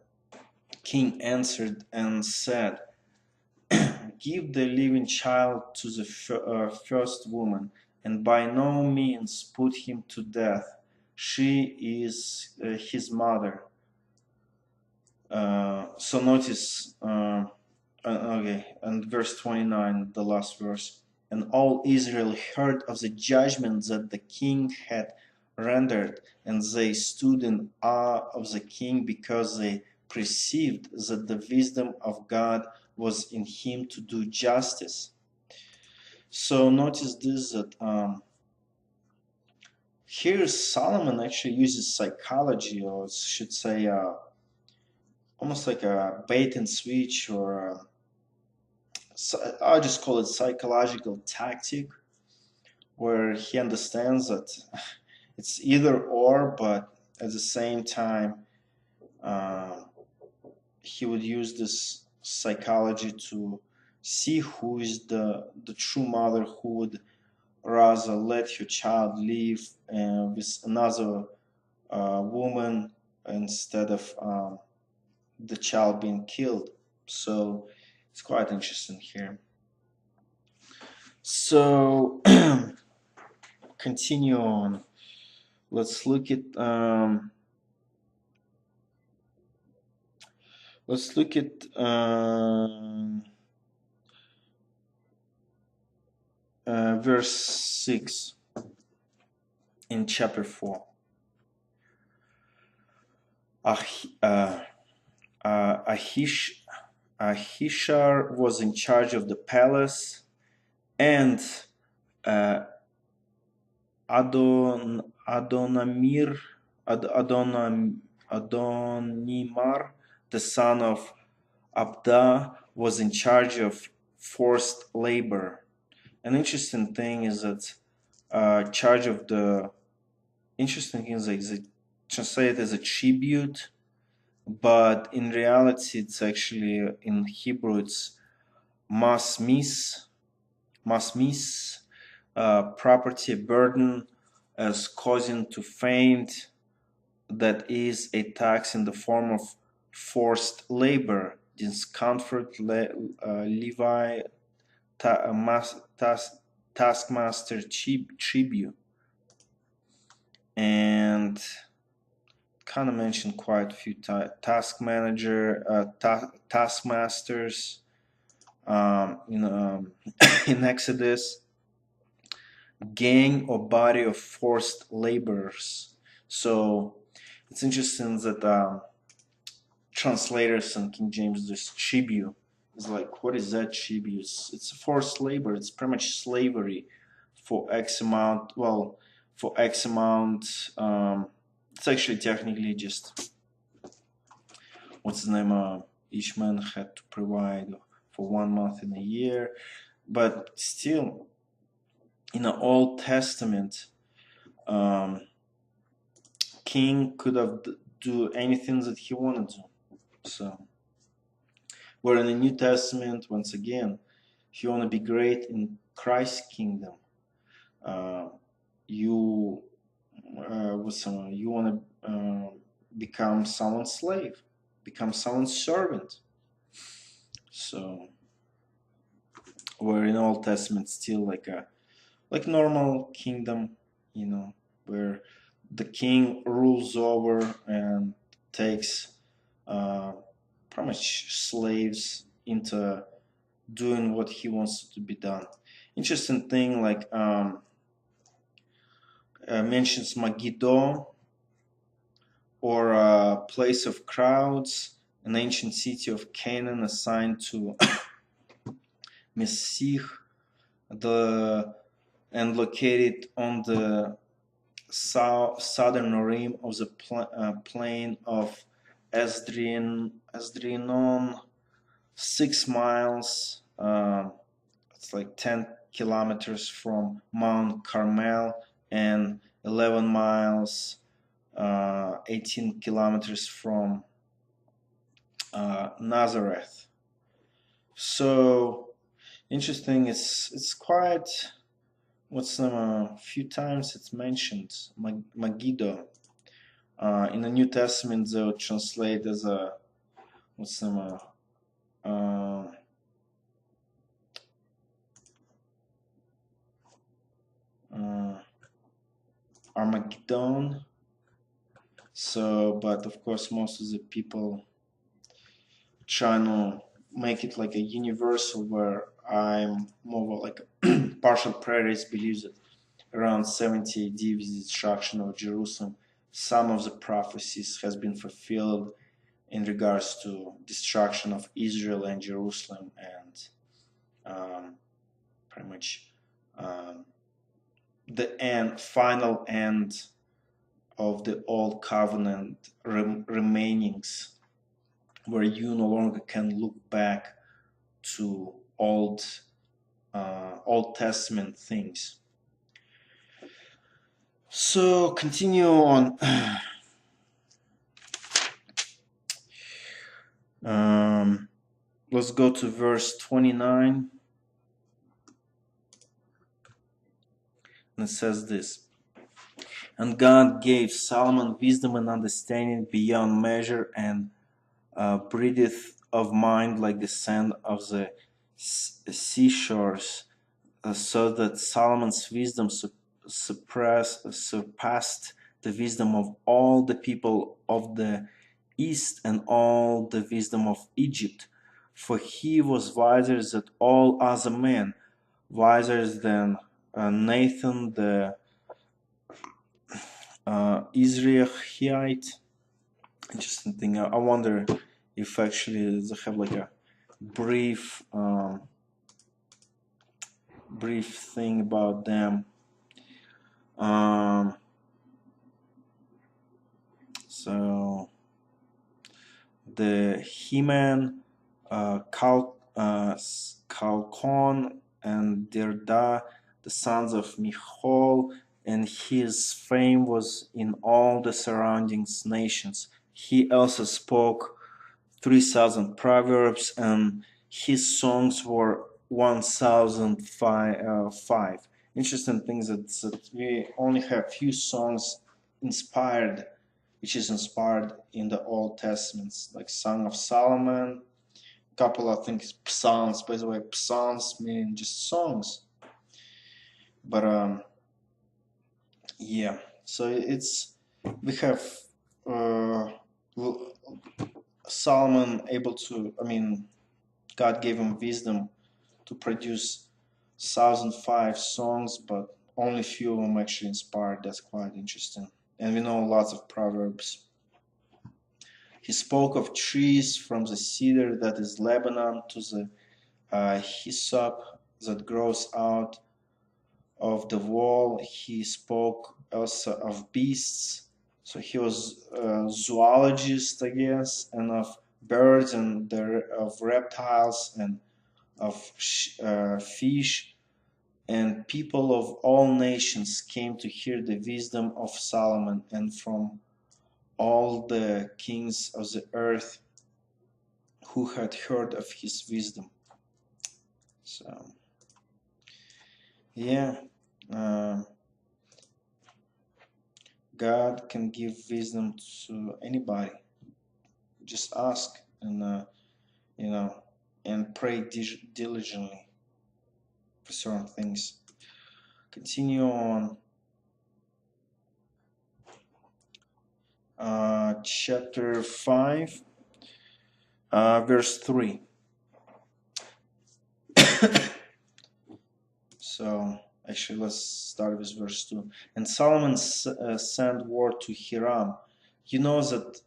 king answered and said, give the living child to the first woman, and by no means put him to death. She is his mother. So notice, okay, and verse 29, the last verse. And all Israel heard of the judgment that the king had rendered, and they stood in awe of the king, because they perceived that the wisdom of God was in him to do justice. So notice this, that here Solomon actually uses psychology, or should say almost like a bait and switch, or I'll just call it psychological tactic, where he understands that it's either or, but at the same time, uh, he would use this psychology to see who is the true mother, who would rather let her child live with another woman instead of the child being killed. So it's quite interesting here. So continue on. Let's look at verse 6 in chapter 4. Ahishar was in charge of the palace, and Adonimar, the son of Abda, was in charge of forced labor. An interesting thing is that it's translated as a tribute, but in reality it's actually, in Hebrew, it's masmis, property burden, as causing to faint, that is a tax in the form of forced labor, discomfort, Levi, taskmaster, tribute. And kind of mentioned quite a few taskmasters in Exodus, gang or body of forced laborers. So it's interesting that translators in King James, this tribute is like, what is that tribute? It's forced labor. It's pretty much slavery for X amount. Well, for X amount, it's actually technically just, what's the name? Each man had to provide for 1 month in a year, but still, in the Old Testament, king could have do anything that he wanted to. So, where in the New Testament, once again, if you want to be great in Christ's kingdom, you want to become someone's slave, become someone's servant. So, where in Old Testament, still like normal kingdom, where the king rules over and takes pretty much slaves into doing what he wants to be done. Interesting thing, like mentions Megiddo, or a place of crowds, an ancient city of Canaan assigned to Messih, and located on the southern rim of the plain of Esdrinon, 6 miles. It's like 10 kilometers from Mount Carmel, and 11 miles, 18 kilometers from Nazareth. So interesting. It's quite, a few times it's mentioned, Megiddo. In the New Testament, they'll translate as a Armageddon. So, but of course, most of the people trying to make it like a universal, where I'm more like partial preterist believes that around 70 AD with the destruction of Jerusalem, some of the prophecies has been fulfilled in regards to destruction of Israel and Jerusalem, and pretty much the final end of the old covenant remainings, where you no longer can look back to Old Testament things. So continue on. Let's go to verse 29. And it says this: And God gave Solomon wisdom and understanding beyond measure, and breadth of mind like the sand of the seashores, so that Solomon's wisdom surpassed the wisdom of all the people of the East and all the wisdom of Egypt. For he was wiser than all other men, wiser than Nathan the Israelite. Interesting thing. I wonder if actually they have like a brief thing about them. So the Heman, Kalkon, and Dirda, the sons of Michol, and his fame was in all the surrounding nations. He also spoke 3,000 proverbs, and his songs were 1,005. Interesting things that we only have few songs inspired, which is inspired in the Old Testaments, like Song of Solomon, a couple of things, psalms. By the way, psalms mean just songs. But yeah, so we have Solomon able to, God gave him wisdom to produce 1,005 songs, but only few of them actually inspired. That's quite interesting. And we know lots of proverbs. He spoke of trees, from the cedar that is Lebanon to the hyssop that grows out of the wall. He spoke also of beasts. So he was a zoologist, I guess, and of birds and of reptiles and of fish. And people of all nations came to hear the wisdom of Solomon, and from all the kings of the earth who had heard of his wisdom. So, yeah, God can give wisdom to anybody. Just ask and and pray diligently for certain things. Continue on. Chapter 5, verse 3. So actually, let's start with verse 2. And Solomon sent word to Hiram. You know that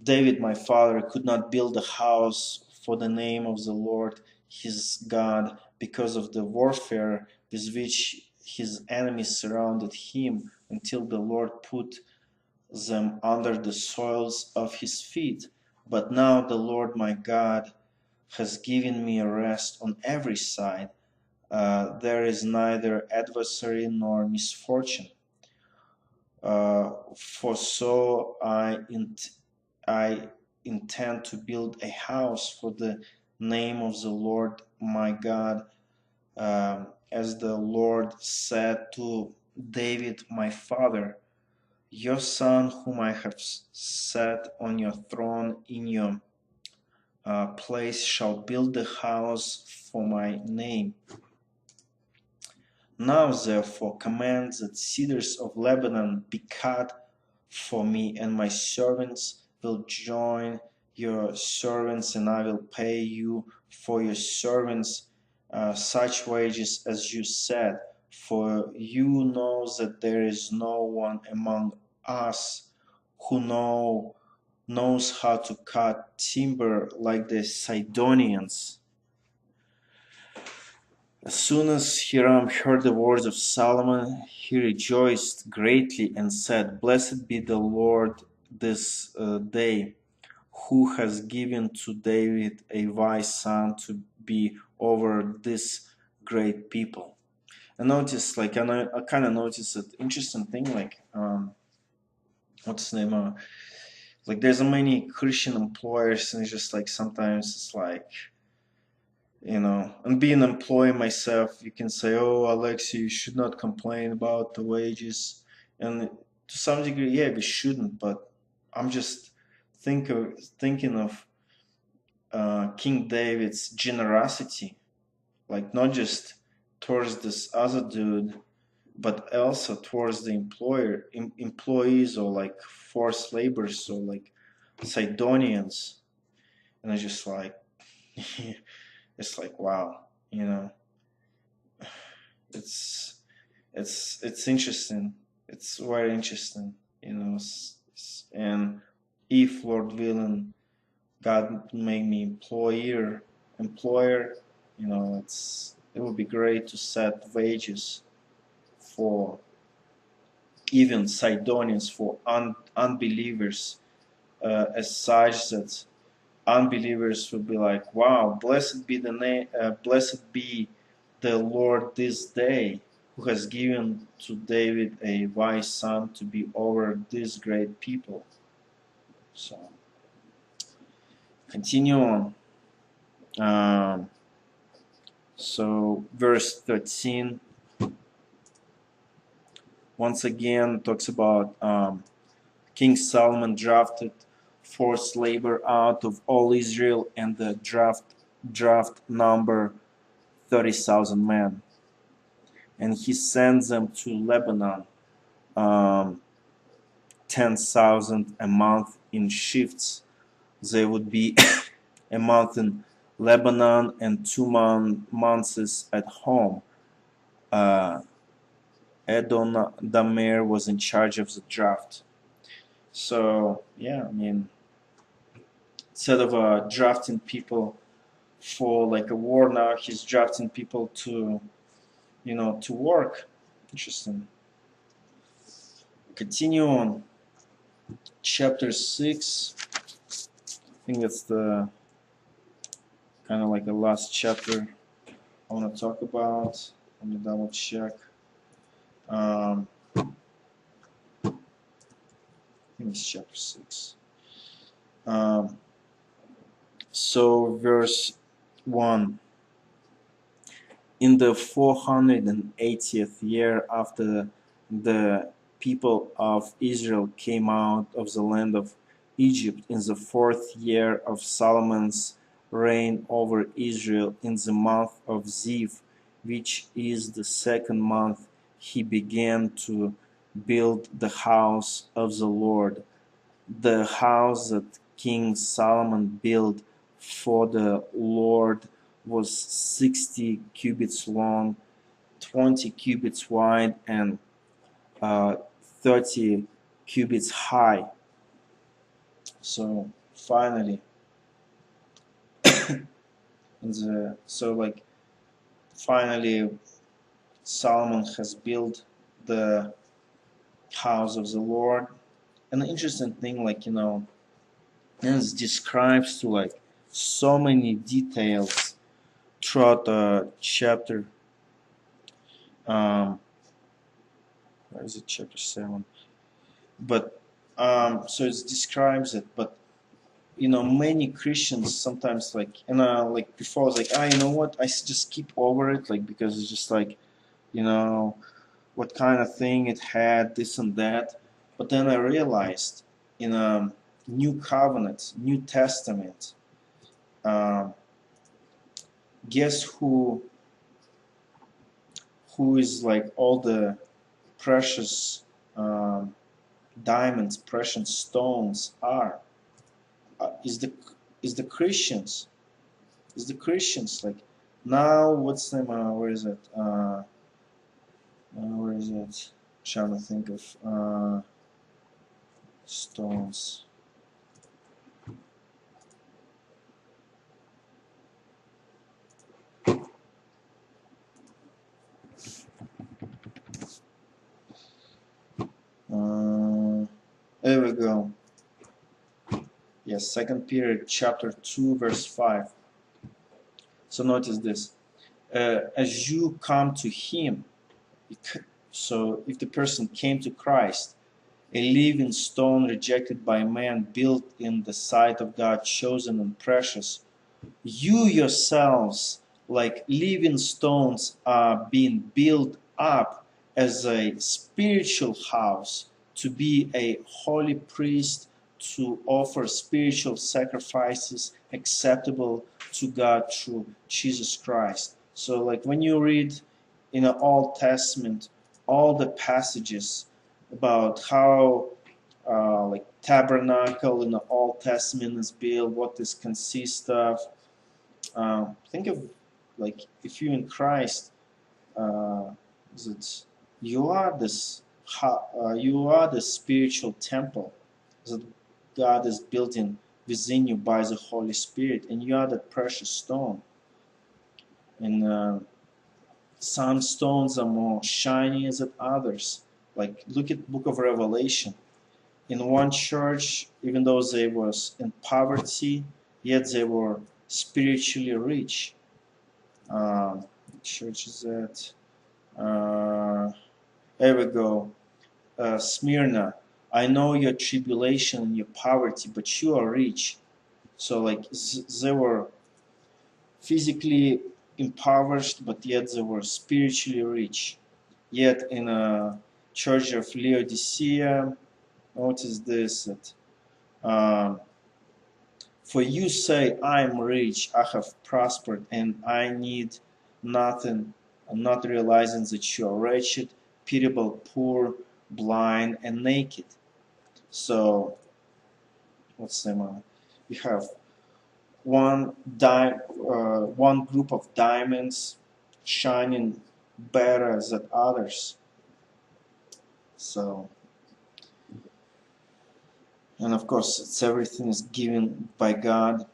David, my father, could not build a house for the name of the Lord his God because of the warfare with which his enemies surrounded him, until the Lord put them under the soles of his feet. But now the Lord my God has given me a rest on every side. There is neither adversary nor misfortune. For so I intend to build a house for the name of the Lord my God, as the Lord said to David my father, your son whom I have set on your throne in your place shall build the house for my name. Now therefore command that cedars of Lebanon be cut for me, and my servants will join your servants, and I will pay you for your servants such wages as you said. For you know that there is no one among us who knows how to cut timber like the Sidonians. As soon as Hiram heard the words of Solomon, he rejoiced greatly and said, Blessed be the Lord this day, who has given to David a wise son to be over this great people. I noticed, like, I kind of noticed an interesting thing, like, what's the name? Like, there's many Christian employers, and it's just like sometimes it's like, and being an employee myself, you can say, oh, Alexi, you should not complain about the wages. And to some degree, yeah, we shouldn't, but I'm just thinking of King David's generosity, like not just towards this other dude, but also towards the employees, or like forced laborers, or like Sidonians. And I just like, it's like, wow, it's it's interesting. It's very interesting, and if Lord willing, God make me employer, it would be great to set wages for even Sidonians, for unbelievers, as such that unbelievers would be like, wow, blessed be the Lord this day, who has given to David a wise son to be over this great people. So continue on. So verse 13 once again talks about King Solomon drafted forced labor out of all Israel, and the draft number 30,000 men, and he sends them to Lebanon, 10,000 a month in shifts. They would be a month in Lebanon and 2 months at home. Edon Damer was in charge of the draft. So yeah, I mean, instead of drafting people for like a war, now he's drafting people to to work. Interesting. Continue on. Chapter 6. I think that's the kind of like the last chapter I want to talk about. Let me double check. I think it's chapter 6. So verse 1. In the 480th year after the people of Israel came out of the land of Egypt, in the 4th year of Solomon's reign over Israel, in the month of Ziv, which is the 2nd month, he began to build the house of the Lord. The house that King Solomon built for the Lord was 60 cubits long, 20 cubits wide, and 30 cubits high. So finally, finally, Solomon has built the house of the Lord. An interesting thing, it describes to like so many details throughout the chapter. Where is it? Chapter 7. But so it describes it, but many Christians sometimes like before I was like, you know what, I just skip over it, like, because it's just like, what kind of thing it had, this and that. But then I realized in a New Covenant, New Testament, guess who who is like all the precious diamonds, precious stones are, is the Christians. Is the Christians. Like now, what's the where is it? Where is it? Trying to think of stones. There we go. Yes, 2 Peter chapter 2 verse 5. So notice this. As you come to him, so if the person came to Christ, a living stone rejected by man, built in the sight of God, chosen and precious, you yourselves, like living stones, are being built up as a spiritual house, to be a holy priest, to offer spiritual sacrifices acceptable to God through Jesus Christ. So like when you read in the Old Testament all the passages about how like tabernacle in the Old Testament is built, what this consists of, think of like if you in Christ, is it you are this you are the spiritual temple that God is building within you by the Holy Spirit, and you are that precious stone. And some stones are more shiny than others. Like look at Book of Revelation. In one church, even though they was in poverty, yet they were spiritually rich. Church is that? There we go. Smyrna, I know your tribulation and your poverty, but you are rich. So like they were physically impoverished, but yet they were spiritually rich. Yet in a church of Laodicea, notice this, that for you say, I am rich, I have prospered, and I need nothing, not realizing that you are wretched, pitiable, poor, blind, and naked. So, what's the name? You have one group of diamonds shining better than others. So, and of course, it's everything is given by God,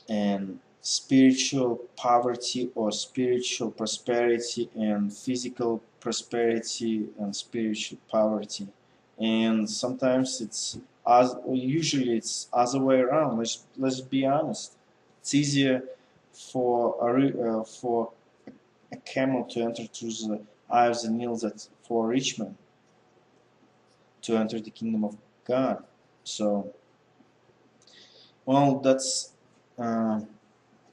and spiritual poverty or spiritual prosperity and physical prosperity and spiritual poverty. And sometimes usually it's other way around. Let's be honest. It's easier for a camel to enter through the eye of the needle than for a rich man to enter the kingdom of God. So, well, that's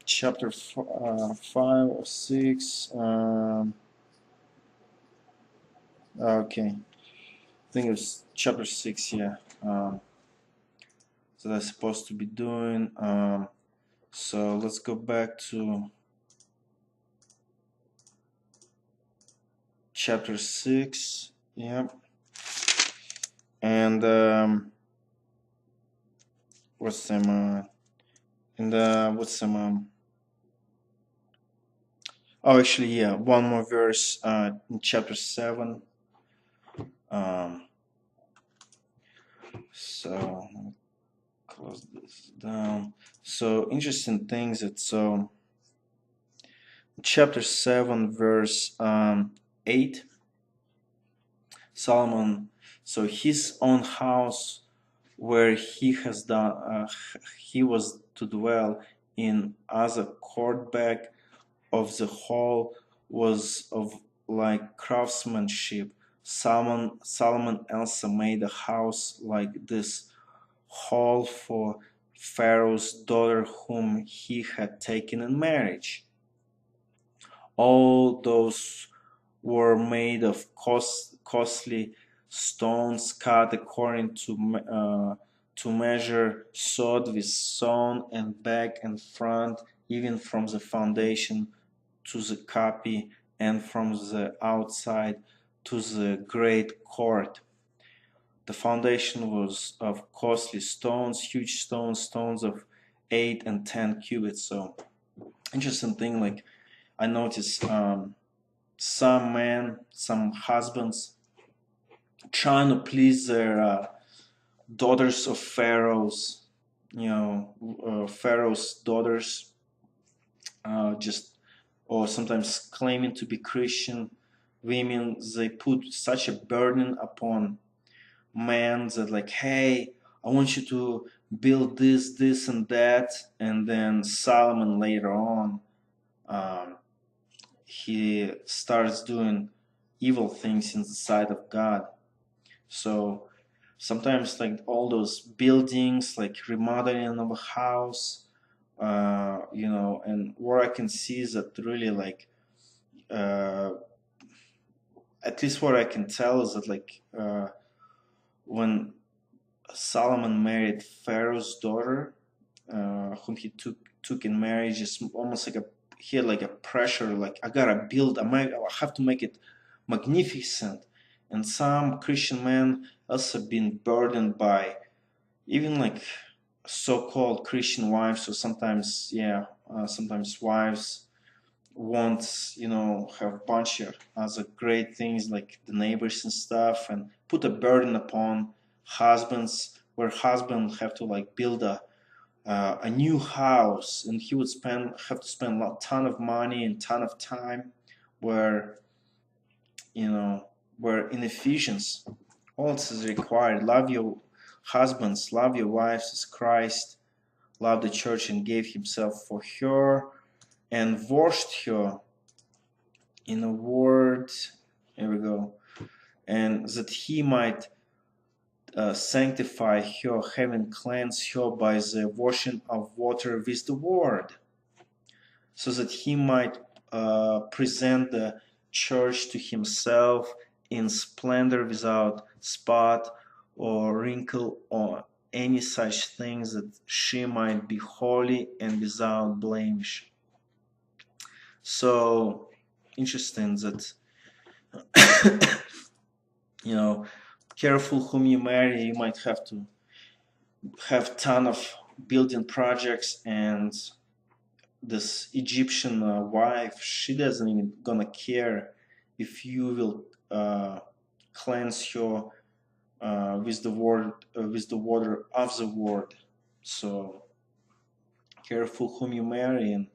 chapter 5 or 6. Okay, I think it's chapter 6. Yeah. So that's supposed to be doing. So let's go back to chapter 6. Yeah. And what's some and what's some oh, actually, yeah, one more verse in chapter 7. So let me close this down. So interesting things that so chapter 7 verse 8, Solomon, so his own house where he has done he was to dwell in as a court back of the hall was of like craftsmanship. Solomon also made a house like this hall for Pharaoh's daughter whom he had taken in marriage. All those were made of costly stones cut according to measure, sewed with sewn and back and front, even from the foundation to the copy and from the outside to the great court. The foundation was of costly stones, huge stones, stones of 8 and 10 cubits. So interesting thing, like I noticed some men, some husbands trying to please their daughters of pharaohs, pharaoh's daughters, just or sometimes claiming to be Christian women. They put such a burden upon men that, like, hey, I want you to build this and that. And then Solomon later on, he starts doing evil things in the sight of God. So sometimes, like, all those buildings, like remodeling of a house, and where I can see is that really, like, uh, at least what I can tell is that, like, when Solomon married Pharaoh's daughter, whom he took in marriage, it's almost like he had like a pressure, like, I gotta build, I have to make it magnificent. And some Christian men also been burdened by even like so-called Christian wives. So sometimes, sometimes wives want, have a bunch of other great things like the neighbors and stuff, and put a burden upon husbands, where husbands have to like build a new house, and he would have to spend a ton of money and ton of time, where where in Ephesians all this is required: love your husbands, love your wives as Christ loved the church and gave himself for her and washed her in a word, here we go, and that he might sanctify her, having cleansed her by the washing of water with the word, so that he might present the church to himself in splendor, without spot or wrinkle or any such things, that she might be holy and without blemish. So interesting that careful whom you marry. You might have to have ton of building projects, and this Egyptian wife, she doesn't even gonna care if you will cleanse her with the word, with the water of the word. So careful whom you marry. And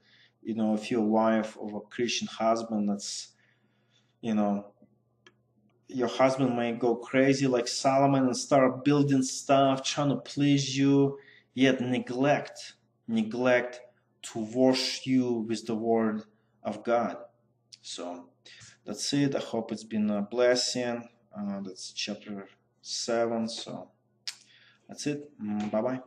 if you're a wife of a Christian husband, that's your husband may go crazy like Solomon and start building stuff, trying to please you, yet neglect to wash you with the word of God. So that's it. I hope it's been a blessing. That's chapter 7. So that's it. Bye bye.